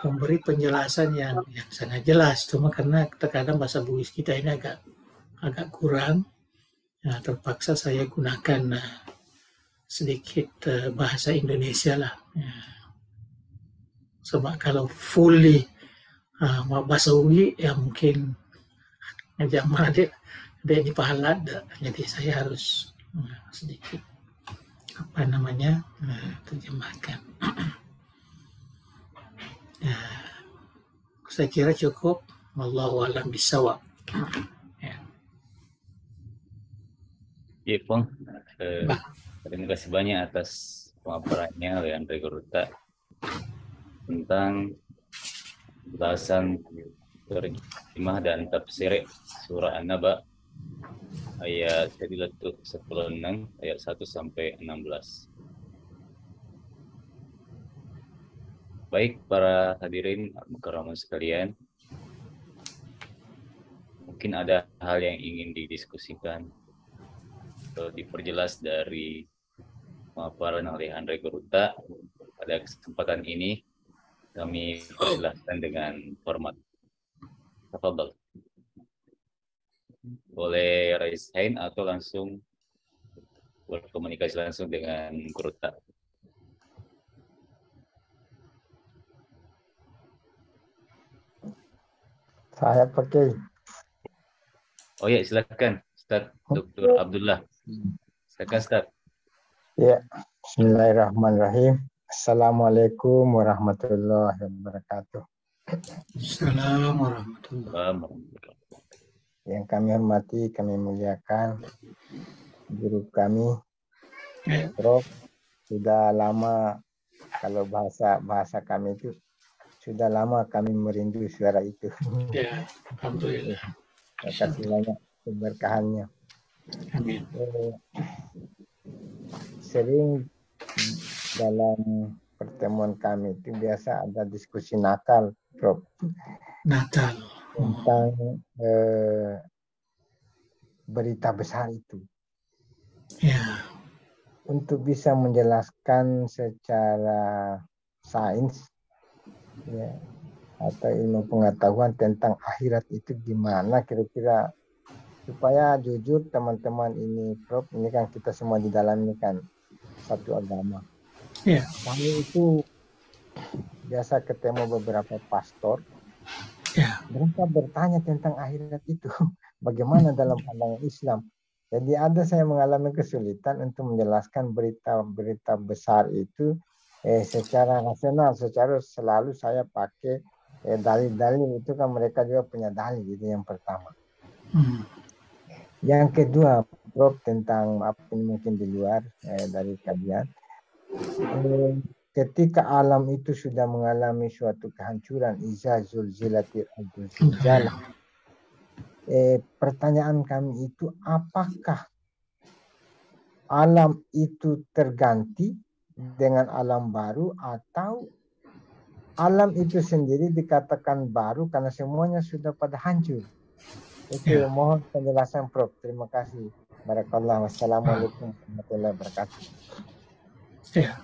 memberi penjelasan yang sangat jelas, cuma karena terkadang bahasa Bugis kita ini agak kurang, terpaksa saya gunakan sedikit bahasa Indonesia lah. Sebab kalau fully bahasa Ugi ya mungkin zaman ada di pahala, jadi saya harus sedikit terjemahkan. Saya kira cukup. Wallahu a'lam bishawab. Ya, Pong. Terima kasih banyak atas pemaparannya Leandro Garuta tentang bahasan terjemah dan tafsir surah An-Naba ayat 16 ayat 1 sampai 16. Baik para hadirin mukarramun sekalian, mungkin ada hal yang ingin didiskusikan atau diperjelas dari pemaparan oleh Andre Garuta. Pada kesempatan ini kami perjelaskan dengan hormat. Tafadhal. Boleh raise hand atau langsung berkomunikasi langsung dengan Garuta. Saya pakai. Oh ya, silakan Ustaz Dr. Abdullah. Silakan Ustaz. Ya, bismillahirrahmanirrahim. Assalamualaikum warahmatullahi wabarakatuh. Assalamualaikum warahmatullahi wabarakatuh. Yang kami hormati, kami muliakan guru kami, Prof. Sudah lama, kalau bahasa kami itu, sudah lama kami merindu suara itu. Ya, alhamdulillah. Terima kasih banyak keberkahannya. Amin. Sering dalam pertemuan kami itu biasa ada diskusi nakal, Prof. Natal. Tentang berita besar itu. Ya. Untuk bisa menjelaskan secara sains, ya, atau ilmu pengetahuan tentang akhirat itu gimana kira-kira, supaya jujur teman-teman ini, Prof, ini kan kita semua di dalam ini kan satu agama. Ya. Kami itu biasa ketemu beberapa pastor, ya, mereka bertanya tentang akhirat itu bagaimana dalam pandangan Islam. Jadi ada saya mengalami kesulitan untuk menjelaskan berita-berita besar itu secara rasional, secara selalu saya pakai dalil-dalil itu kan mereka juga punya dalil, itu yang pertama. Yang kedua, Prof, tentang apa mungkin di luar dari kajian, ketika alam itu sudah mengalami suatu kehancuran, iza zulzilatil ardu zilzalah, pertanyaan kami itu, apakah alam itu terganti dengan alam baru atau alam itu sendiri dikatakan baru karena semuanya sudah pada hancur? Itu mohon penjelasan, Prof. Terima kasih. Barakallah. Wassalamualaikum warahmatullahi wabarakatuh. Ya.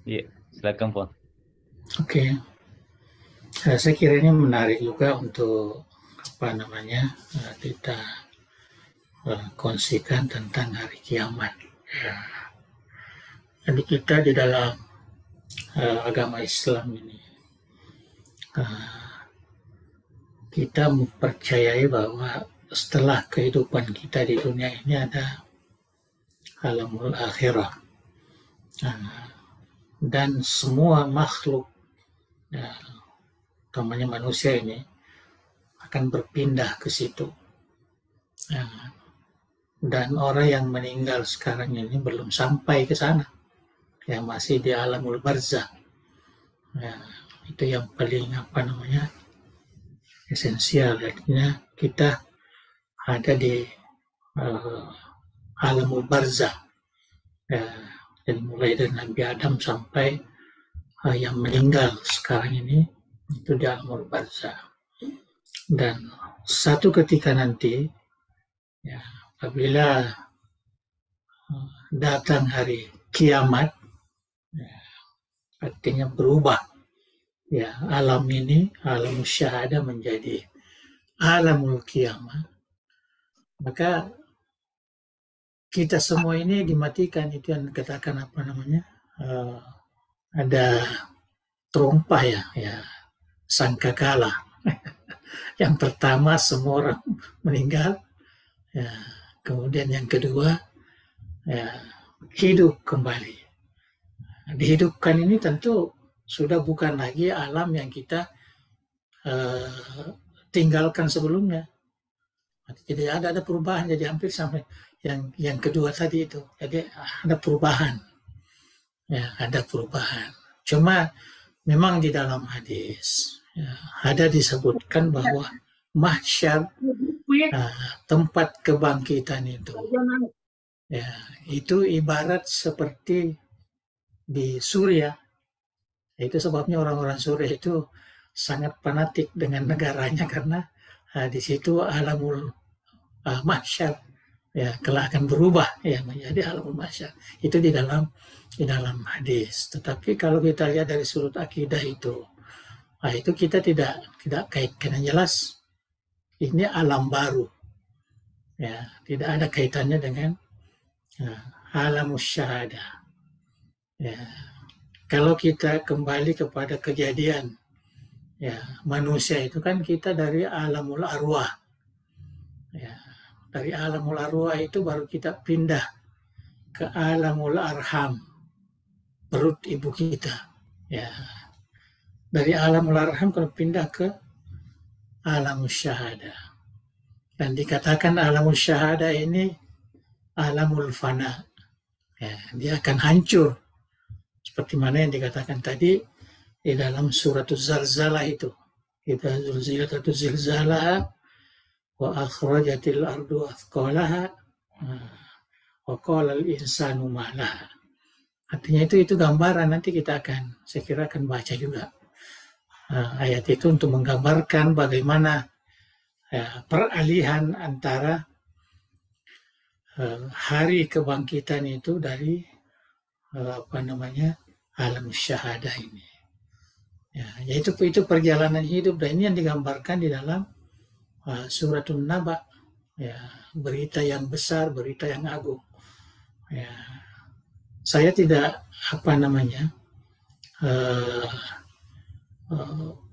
Iya, silakan, Pak. Oke. Saya kira ini menarik juga untuk kita kongsikan tentang hari kiamat. Jadi kita di dalam agama Islam ini kita mempercayai bahwa setelah kehidupan kita di dunia ini ada alamul akhirah, dan semua makhluk utamanya manusia ini akan berpindah ke situ. Dan orang yang meninggal sekarang ini belum sampai ke sana, yang masih di alamul barzakh. Itu yang paling esensial. Artinya kita ada di alamul barzah, ya, dan mulai dari Nabi Adam sampai yang meninggal sekarang ini itu di alamul barzah. Dan satu ketika nanti, ya, apabila datang hari kiamat, ya, artinya berubah, ya, alam ini, alam syahadah menjadi alamul kiamat, maka kita semua ini dimatikan. Itu yang katakan apa namanya, ada terompah, ya sangkakala. Yang pertama semua orang meninggal, ya, kemudian yang kedua, ya, hidup kembali. Dihidupkan ini tentu sudah bukan lagi alam yang kita tinggalkan sebelumnya. Jadi ada perubahan, jadi hampir sampai yang kedua tadi itu. Jadi ada perubahan, ya, ada perubahan. Cuma memang di dalam hadis, ya, ada disebutkan bahwa mahsyar, tempat kebangkitan itu, ya, itu ibarat seperti di Suriah. Itu sebabnya orang-orang Suriah itu sangat fanatik dengan negaranya, karena di situ alamul mahsyar, ya, kelak akan berubah, ya, menjadi alamul mahsyar. Itu di dalam hadis. Tetapi kalau kita lihat dari sudut akidah itu kita tidak kaitkan. Yang jelas ini alam baru, ya, tidak ada kaitannya dengan alamul syahadah. Ya, kalau kita kembali kepada kejadian, ya, manusia itu kan kita dari alamul arwah, ya, dari alamul arwah itu baru kita pindah ke alamul arham, perut ibu kita, ya, dari alamul arham kalau pindah ke alamul syahadah. Dan dikatakan alamul syahadah ini alamul fana, ya, dia akan hancur, seperti mana yang dikatakan tadi di dalam suratul zalzalah itu. Kita zulzilatul zilzalah wa akhrajatil ardu athqalaha wa qala al insanu ma laha. Artinya itu gambaran, nanti kita saya kira akan baca juga ayat itu untuk menggambarkan bagaimana peralihan antara hari kebangkitan itu dari alam syahadah ini. Ya, yaitu perjalanan hidup, dan ini yang digambarkan di dalam suratul Naba, ya, berita yang besar, berita yang agung. Ya, saya tidak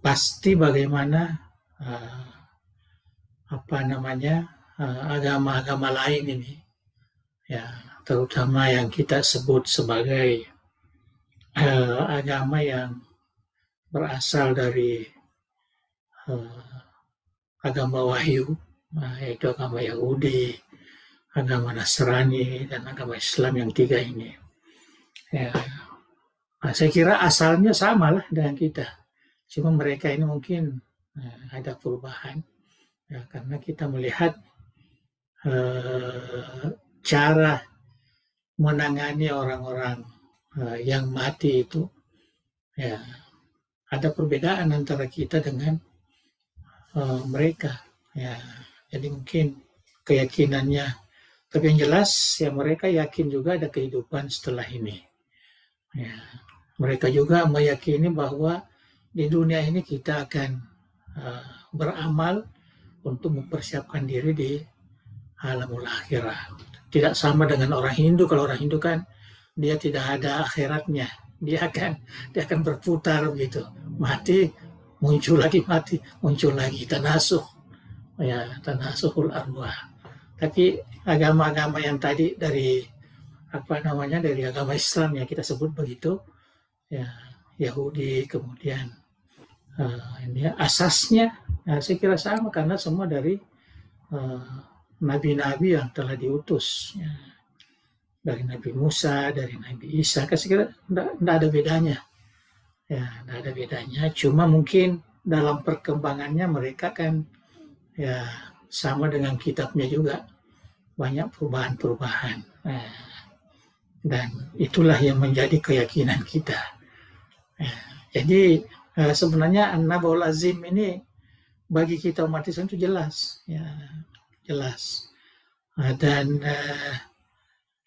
pasti bagaimana agama-agama lain ini, ya, terutama yang kita sebut sebagai agama yang berasal dari agama wahyu, yaitu agama Yahudi, agama Nasrani, dan agama Islam, yang tiga ini. Ya, saya kira asalnya sama lah dengan kita, cuma mereka ini mungkin ada perubahan, ya, karena kita melihat cara menangani orang-orang yang mati itu, ya, ada perbedaan antara kita dengan mereka, ya. Jadi mungkin keyakinannya, tapi yang jelas ya mereka yakin juga ada kehidupan setelah ini, ya. Mereka juga meyakini bahwa di dunia ini kita akan beramal untuk mempersiapkan diri di alamul akhirah. Tidak sama dengan orang Hindu. Kalau orang Hindu kan dia tidak ada akhiratnya, dia akan berputar begitu, mati muncul lagi, mati muncul lagi, tanasuh, ya, tanasuhul arwah. Tapi agama-agama yang tadi dari dari agama Islam, ya, kita sebut begitu, ya, Yahudi, kemudian ini asasnya, saya kira sama, karena semua dari nabi-nabi yang telah diutus, ya. Dari Nabi Musa, dari Nabi Isa, saya kira tidak ada bedanya, ya, tidak ada bedanya. Cuma mungkin dalam perkembangannya mereka kan ya sama dengan kitabnya juga, banyak perubahan-perubahan. Nah, dan itulah yang menjadi keyakinan kita. Jadi sebenarnya An-Nabaul Azim ini bagi kita umat Islam itu jelas, ya, jelas. Dan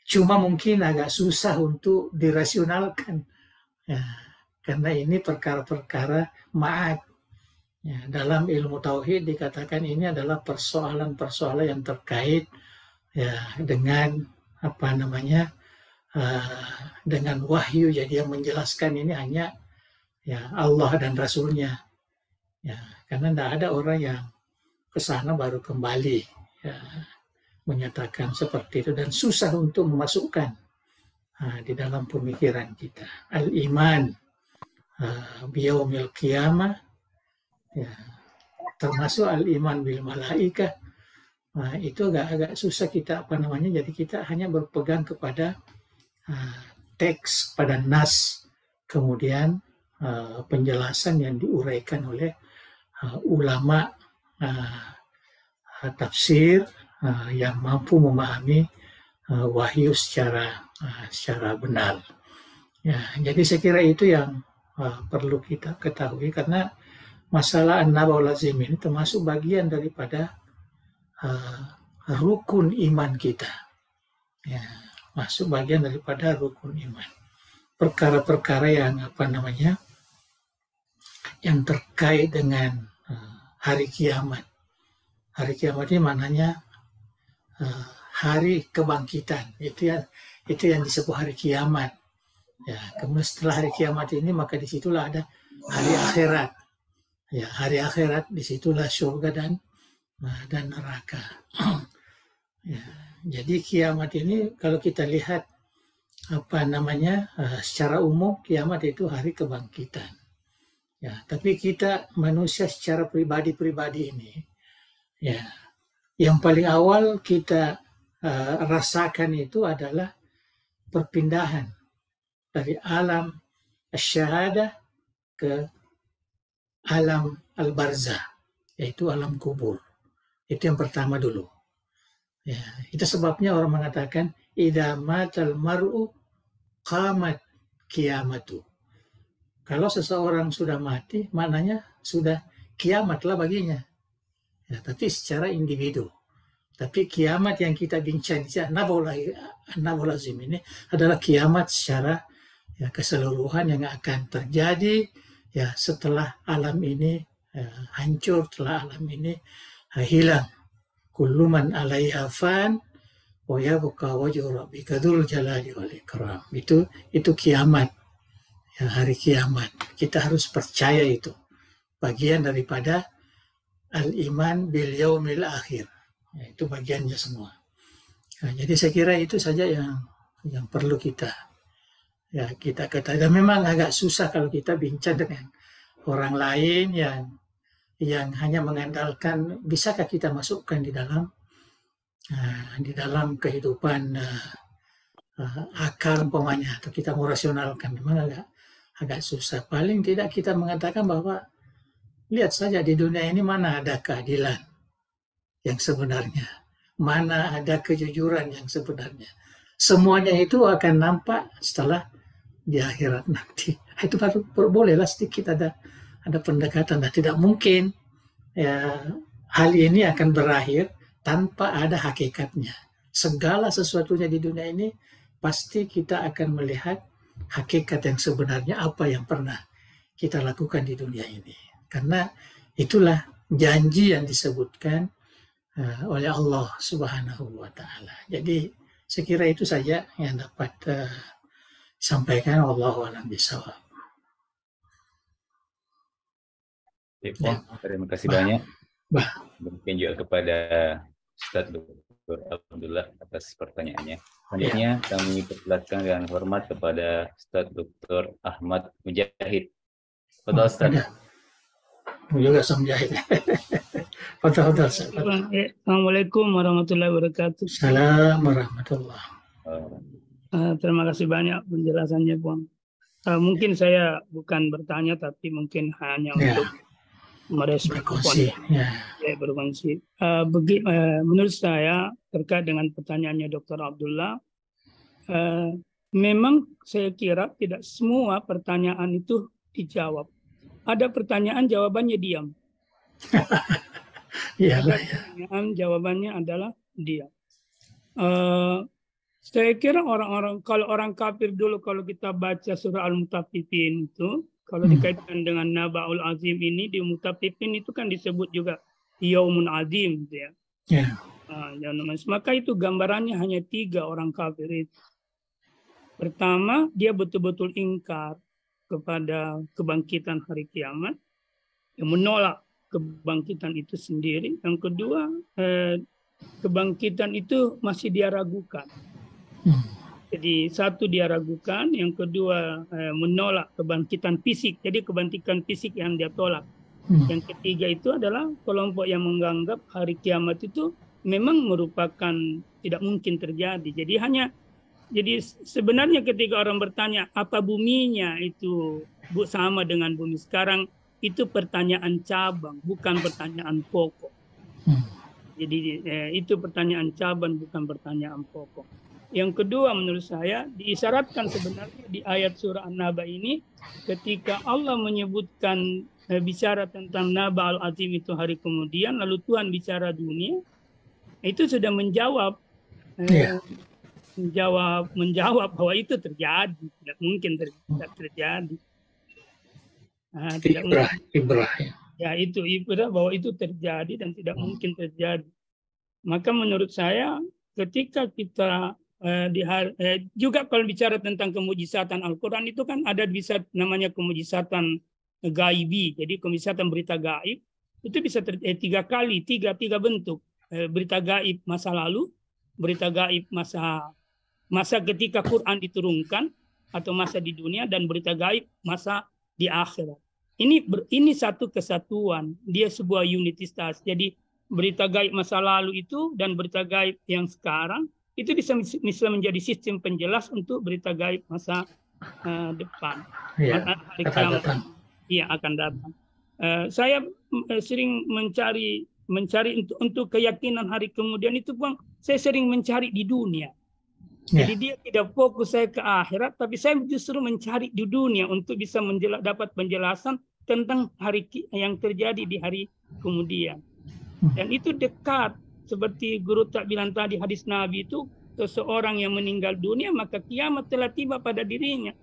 cuma mungkin agak susah untuk dirasionalkan, ya, karena ini perkara-perkara ma'ad. Ya, dalam ilmu tauhid dikatakan ini adalah persoalan-persoalan yang terkait ya dengan apa namanya dengan wahyu. Jadi yang menjelaskan ini hanya ya Allah dan Rasulnya. Ya, karena tidak ada orang yang ke sana baru kembali ya, menyatakan seperti itu, dan susah untuk memasukkan di dalam pemikiran kita. Al-iman biyaumil qiyamah, ya, termasuk al-iman bil malaikah. Nah, itu agak susah kita apa namanya. Jadi kita hanya berpegang kepada teks, pada nas, kemudian penjelasan yang diuraikan oleh ulama tafsir yang mampu memahami wahyu secara benar. Ya, jadi saya kira itu yang perlu kita ketahui, karena masalah An-Nabaul Azim ini termasuk bagian daripada rukun iman kita. Ya, masuk bagian daripada rukun iman. Perkara-perkara yang apa namanya, yang terkait dengan hari kiamat. Hari kiamat ini maknanya hari kebangkitan. Itu yang disebut hari kiamat. Ya, kemudian setelah hari kiamat ini maka disitulah ada hari akhirat. Ya, hari akhirat disitulah surga dan neraka. Ya, jadi kiamat ini kalau kita lihat apa namanya secara umum, kiamat itu hari kebangkitan. Ya, tapi kita manusia secara pribadi-pribadi ini, ya, yang paling awal kita rasakan itu adalah perpindahan dari alam asy-syahadah ke alam al-barzah, yaitu alam kubur. Itu yang pertama dulu. Ya, itu sebabnya orang mengatakan idza matal mar'u qamat qiyamatu. Kalau seseorang sudah mati, maknanya sudah kiamatlah baginya. Ya, tapi secara individu. Tapi kiamat yang kita bincang di An-Nabaul Azim ini adalah kiamat secara ya, keseluruhan yang akan terjadi ya setelah alam ini hancur, setelah alam ini hilang. Kullu man 'alaiha fan wa yabqa wajhu rabbika dzul jalali wal ikram. Itu kiamat. Ya, hari kiamat. Kita harus percaya itu. Bagian daripada al-iman bil yaumil akhir. Ya, itu bagiannya semua. Nah, jadi saya kira itu saja yang perlu kita ketahui. Dan memang agak susah kalau kita bincang dengan orang lain yang hanya mengandalkan bisakah kita masukkan di dalam kehidupan akal umpamanya, atau kita mau rasionalkan. Memang agak susah. Paling tidak kita mengatakan bahwa lihat saja di dunia ini mana ada keadilan yang sebenarnya, mana ada kejujuran yang sebenarnya. Semuanya itu akan nampak setelah di akhirat nanti. Itu baru bolehlah sedikit ada pendekatan. Nah, tidak mungkin ya hal ini akan berakhir tanpa ada hakikatnya. Segala sesuatunya di dunia ini pasti kita akan melihat hakikat yang sebenarnya, apa yang pernah kita lakukan di dunia ini. Karena itulah janji yang disebutkan oleh Allah Subhanahu wa Ta'ala. Jadi saya kira itu saja yang dapat disampaikan. Wallahu a'lam bishawab. Ya, terima kasih banyak. Mungkin juga kepada Ustaz Dr. Abdullah atas pertanyaannya. Selanjutnya kami persilakan dengan hormat kepada Ustaz Dr. Ahmad Mujahid. Betul, Ustaz. Juga Mujahid. Betul. Assalamualaikum warahmatullahi wabarakatuh. Salam warahmatullahi. Terima kasih banyak penjelasannya, Bang. Mungkin saya bukan bertanya, tapi mungkin hanya untuk merespon berkongsi. Ya. berkongsi. Menurut saya terkait dengan pertanyaannya Dr. Abdullah, memang saya kira tidak semua pertanyaan itu dijawab. Ada pertanyaan jawabannya diam. Ya, Ada pertanyaan jawabannya adalah diam. Saya kira kalau orang kafir dulu, kalau kita baca surah Al-Mutaffifin itu, kalau dikaitkan dengan Naba'ul Azim ini, di Mutaffifin itu kan disebut juga Yaumun Azim, gitu ya. Maka itu gambarannya hanya 3 orang kafir itu. Pertama, dia betul-betul ingkar kepada kebangkitan hari kiamat, yang menolak kebangkitan itu sendiri. Yang kedua, kebangkitan itu masih dia ragukan. Jadi satu dia ragukan, yang kedua menolak kebangkitan fisik. Jadi kebangkitan fisik yang dia tolak. Yang ketiga itu adalah kelompok yang menganggap hari kiamat itu memang merupakan tidak mungkin terjadi. Jadi sebenarnya ketika orang bertanya apa buminya itu sama dengan bumi sekarang, itu pertanyaan cabang, bukan pertanyaan pokok. Jadi itu pertanyaan cabang, bukan pertanyaan pokok. Yang kedua menurut saya diisyaratkan sebenarnya di ayat surah An-Naba ini, ketika Allah menyebutkan bicara tentang Naba al-Azim itu hari kemudian, lalu Tuhan bicara dunia, itu sudah menjawab menjawab bahwa itu terjadi, tidak mungkin tidak terjadi. Ibrah. Ya, itu ibrah bahwa itu terjadi dan tidak mungkin terjadi. Maka menurut saya ketika kita juga kalau bicara tentang kemujizatan Al-Quran itu kan ada bisa namanya kemujizatan gaibi. Jadi kemujizatan berita gaib itu bisa 3 kali, tiga bentuk. Berita gaib masa lalu, berita gaib masa ketika Quran diturunkan atau masa di dunia, dan berita gaib masa di akhirat. Ini satu kesatuan, dia sebuah unititas. Jadi berita gaib masa lalu itu dan berita gaib yang sekarang itu bisa menjadi sistem penjelas untuk berita gaib masa depan. Hari kiamat akan datang. Saya sering mencari untuk keyakinan hari kemudian itu, Bang. Saya sering mencari di dunia. Jadi dia tidak fokus saya ke akhirat, tapi saya justru mencari di dunia untuk bisa dapat penjelasan tentang hari yang terjadi di hari kemudian. Dan itu dekat, seperti Guru tak bilang tadi hadis Nabi itu, seseorang yang meninggal dunia maka kiamat telah tiba pada dirinya.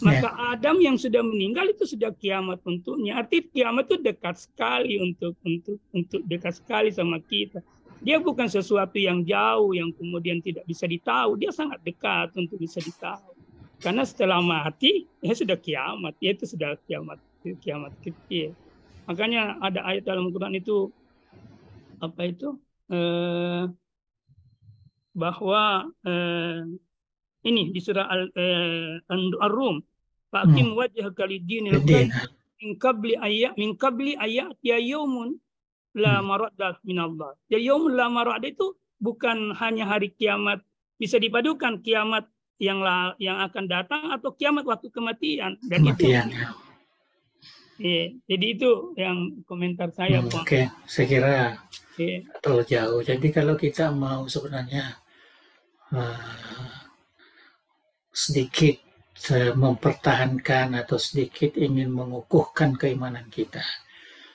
Maka Adam yang sudah meninggal itu sudah kiamat untuknya. Arti kiamat itu dekat sekali untuk dekat sekali sama kita. Dia bukan sesuatu yang jauh yang kemudian tidak bisa ditahu. Dia sangat dekat untuk bisa ditahu. Karena setelah mati, ya sudah kiamat. Itu sudah kiamat kecil. Makanya ada ayat dalam Quran itu, bahwa ini di surah Ar-Rum, Faqim wajhaka lid-dinil qayyim min qabli ayat yaumun la maradda minallah. Jadi yaumul la maradda itu bukan hanya hari kiamat, bisa dipadukan kiamat yang akan datang atau kiamat waktu kematian. Dan kematian. Jadi itu yang komentar saya. Oke, saya kira terlalu jauh. Jadi kalau kita mau sebenarnya sedikit mempertahankan atau sedikit ingin mengukuhkan keimanan kita,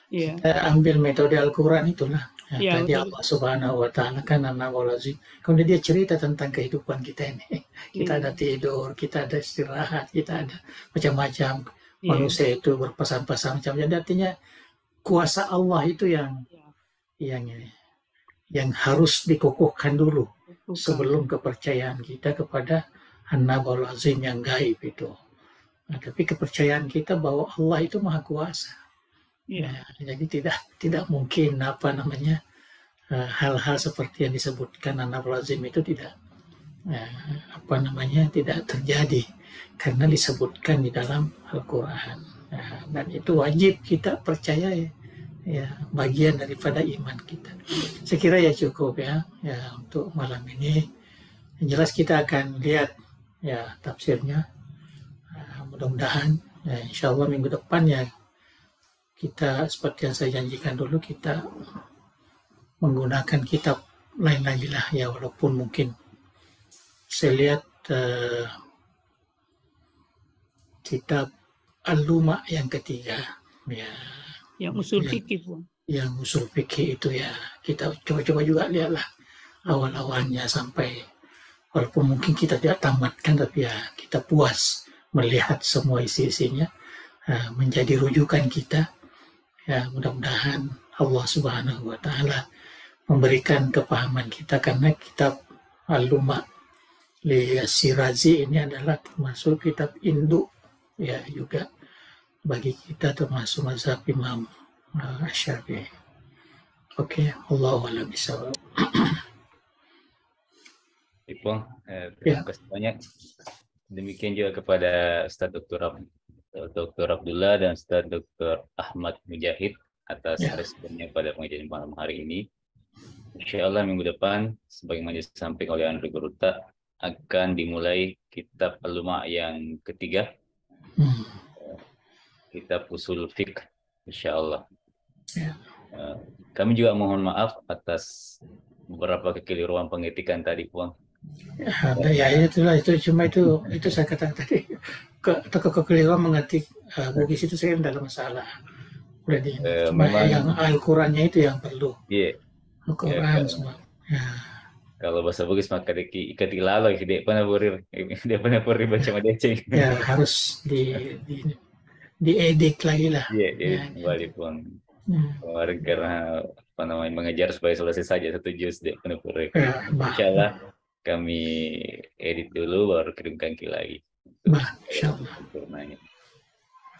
kita ambil metode Al-Quran itulah. Tadi Allah Subhanahu Wa Taala kan An-Nawalazim. Kemudian dia cerita tentang kehidupan kita ini. Kita ada tidur, kita ada istirahat, kita ada macam-macam. Manusia itu berpasang-pasang macam. Jadi artinya kuasa Allah itu yang harus dikukuhkan dulu sebelum kepercayaan kita kepada An-Naba'ul Azim yang gaib itu. Nah, tapi kepercayaan kita bahwa Allah itu maha kuasa. Jadi tidak mungkin hal-hal seperti yang disebutkan An-Naba'ul Azim itu tidak terjadi karena disebutkan di dalam Al-Quran. Dan itu wajib kita percaya bagian daripada iman kita. Saya kira cukup untuk malam ini. Yang jelas kita akan lihat tafsirnya. Mudah-mudahan insya Allah minggu depan kita seperti yang saya janjikan dulu, kita menggunakan kitab lain lagi lah ya, walaupun mungkin saya lihat kitab Al-Luma yang ketiga ya, yang usul fikih, Bang. Yang usul fikih itu ya, kita coba-coba juga lihatlah awal-awalnya sampai, walaupun mungkin kita tidak tamatkan, tapi ya kita puas melihat semua isi-isinya, menjadi rujukan kita. Ya, mudah-mudahan Allah Subhanahu wa Ta'ala memberikan kepahaman kita, karena kitab Al-Luma li Syirazi ini adalah termasuk kitab induk ya juga bagi kita, termasuk mazhab Imam Syafi'i. Oke, Allahu a'lam bishawab. Terima kasih banyak. Demikian juga kepada Ustaz Dr. Abdullah dan Ustaz Dr. Ahmad Mujahid atas responnya pada pengajian malam hari ini. Insyaallah minggu depan, sebagaimana disampaikan oleh Andri Guruta, akan dimulai kitab Al-Luma yang ketiga, kitab usul fiqh, insyaallah. Kami juga mohon maaf atas beberapa kekeliruan pengetikan tadi, Puang. Ya itu cuma itu saya katakan tadi, kekeliruan mengetik bugis itu saya tidak ada masalah. Jadi yang Al-Qurannya itu yang perlu. Al-Quran semua. Kalau bahasa Bugis maka ikati lalu, dia pernah baca madeceng. Ya harus diedit lagi lah. Kembali Puang. Karena mengejar supaya selesai saja satu juz dia pernah Insyaallah kami edit dulu baru kirimkan lagi. Insyaallah.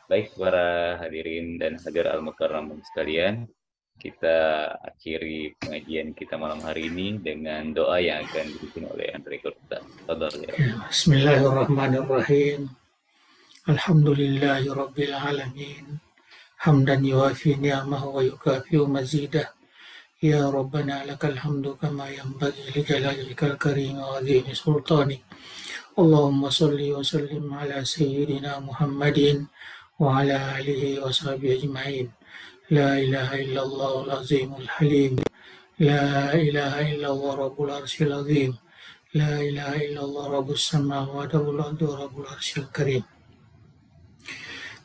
Baik para hadirin dan hadir al-mukarram sekalian, kita akhiri pengajian kita malam hari ini dengan doa yang akan dipimpin oleh Andri Kurta. Bismillahirrahmanirrahim. Alhamdulillahirabbil alamin. Hamdan yuwafi ni'amahu wa yukafi'u mazidah. Ya Rabbana lakal hamdu kama yanbaghi li jalalikal karim wa 'azimi sultanik. Allahumma shalli wa sallim ala sayyidina Muhammadin wa ala alihi wa sahbihi ajma'in. La ilaha illallah al-azimul halim. La ilaha illallah rabbul arsyil azim. La ilaha illallah rabbus samawati wal ardi wa rabbul arsyil karim.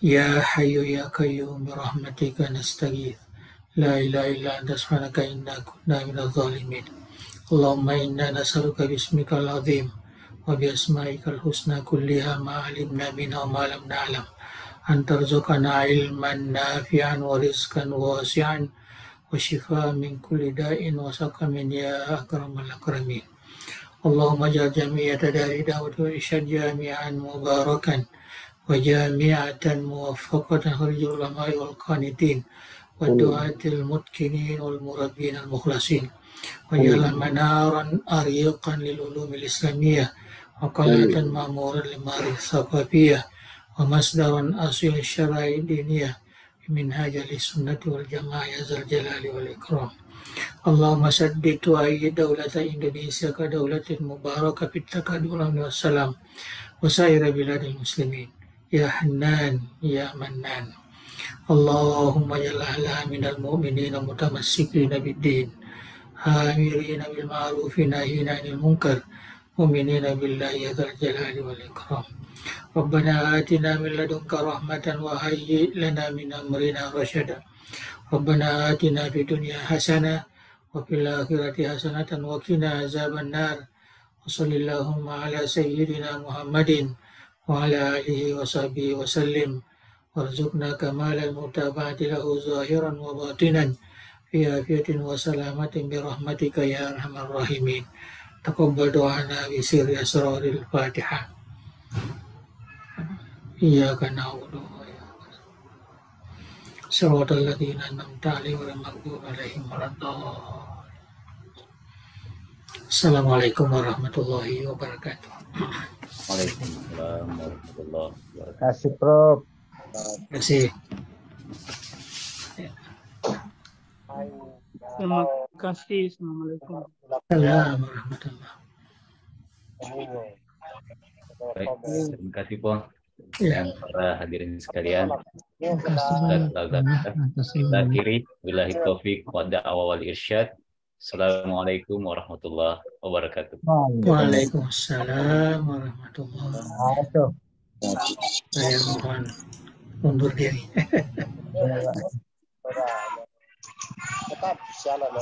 Ya Hayyu Ya Qayyum bi rahmatika nastaghith. La ilaha illa anta subhanaka inna kunna minadh dhalimin. Allahumma inna nas'aluka bismikal azim wa bi asma'ikal husna kulliha ma 'alimna minha wa ma lam na'lam. An tarzuqana ilman nafi'an wa rizqan wasi'an wa shifaa min kulli da'in wa saqamin ya akramal akramin. Allahumma ja'al jami'ata dari da'wati wa irsyad jami'an mubarakan wa jami'atan muwaffaqatan kharijul ulama'i wal qanitin wa du'atil mutkinin wal murabbin al mukhlasin wa ja'al manaran ariqan lil ulumil islamiyah wa qalatan ma'muran lil ma'arif thaqafiyah wa masdaran asil syara'i diniyah min hajal sunnati wal jamaah ya zal jalali wal ikram. Allahumma saddid wa ayyid dawlata Indonesia ka dawlatin mubarakah fit takadul wassalam wa saira biladil muslimin. Ya Hannan, Ya Mannan. Allahumma ja'alna minal mu'minina mutamassikina bid-din, amirina bil ma'ruf nahina 'anil munkar, mu'minina billahi dzal jalali wal ikram. Rabbana atina min ladunka rahmatan wa hayyi' lana min amrina rasyada. Rabbana atina fid dunya hasanah wa fil akhirati hasanatan wa qina azaban nar. Wa sallallahu ala sayyidina Muhammadin wa ala alihi wa sahbihi wa sallim. Warzuqna kamalal mutaba'ati lahu zahiran wa batinan fi afiyatin wa salamatin bi rahmatika ya arhamar rahimin. Taqabbal do'ana bi sirri asraril Fatihah. Iyyaka na'budu wa iyyaka nasta'in. Shiratal ladzina an'amta 'alaihim ghairil maghdubi 'alaihim waladdallin. Assalamualaikum warahmatullahi wabarakatuh. Waalaikumsalam warahmatullahi wabarakatuh. Terima kasih Prof. Terima kasih. Terima kasih. Assalamualaikum. Assalamualaikum warahmatullahi wabarakatuh. Baik, terima kasih Puang. Ya. dan para hadirin sekalian. Atas Kita akhiri billahi taufik wa da'wa wal irsyad. Assalamualaikum warahmatullahi wabarakatuh. Waalaikumsalam warahmatullahi wabarakatuh. Saya mohon undur diri. Tetap jalan.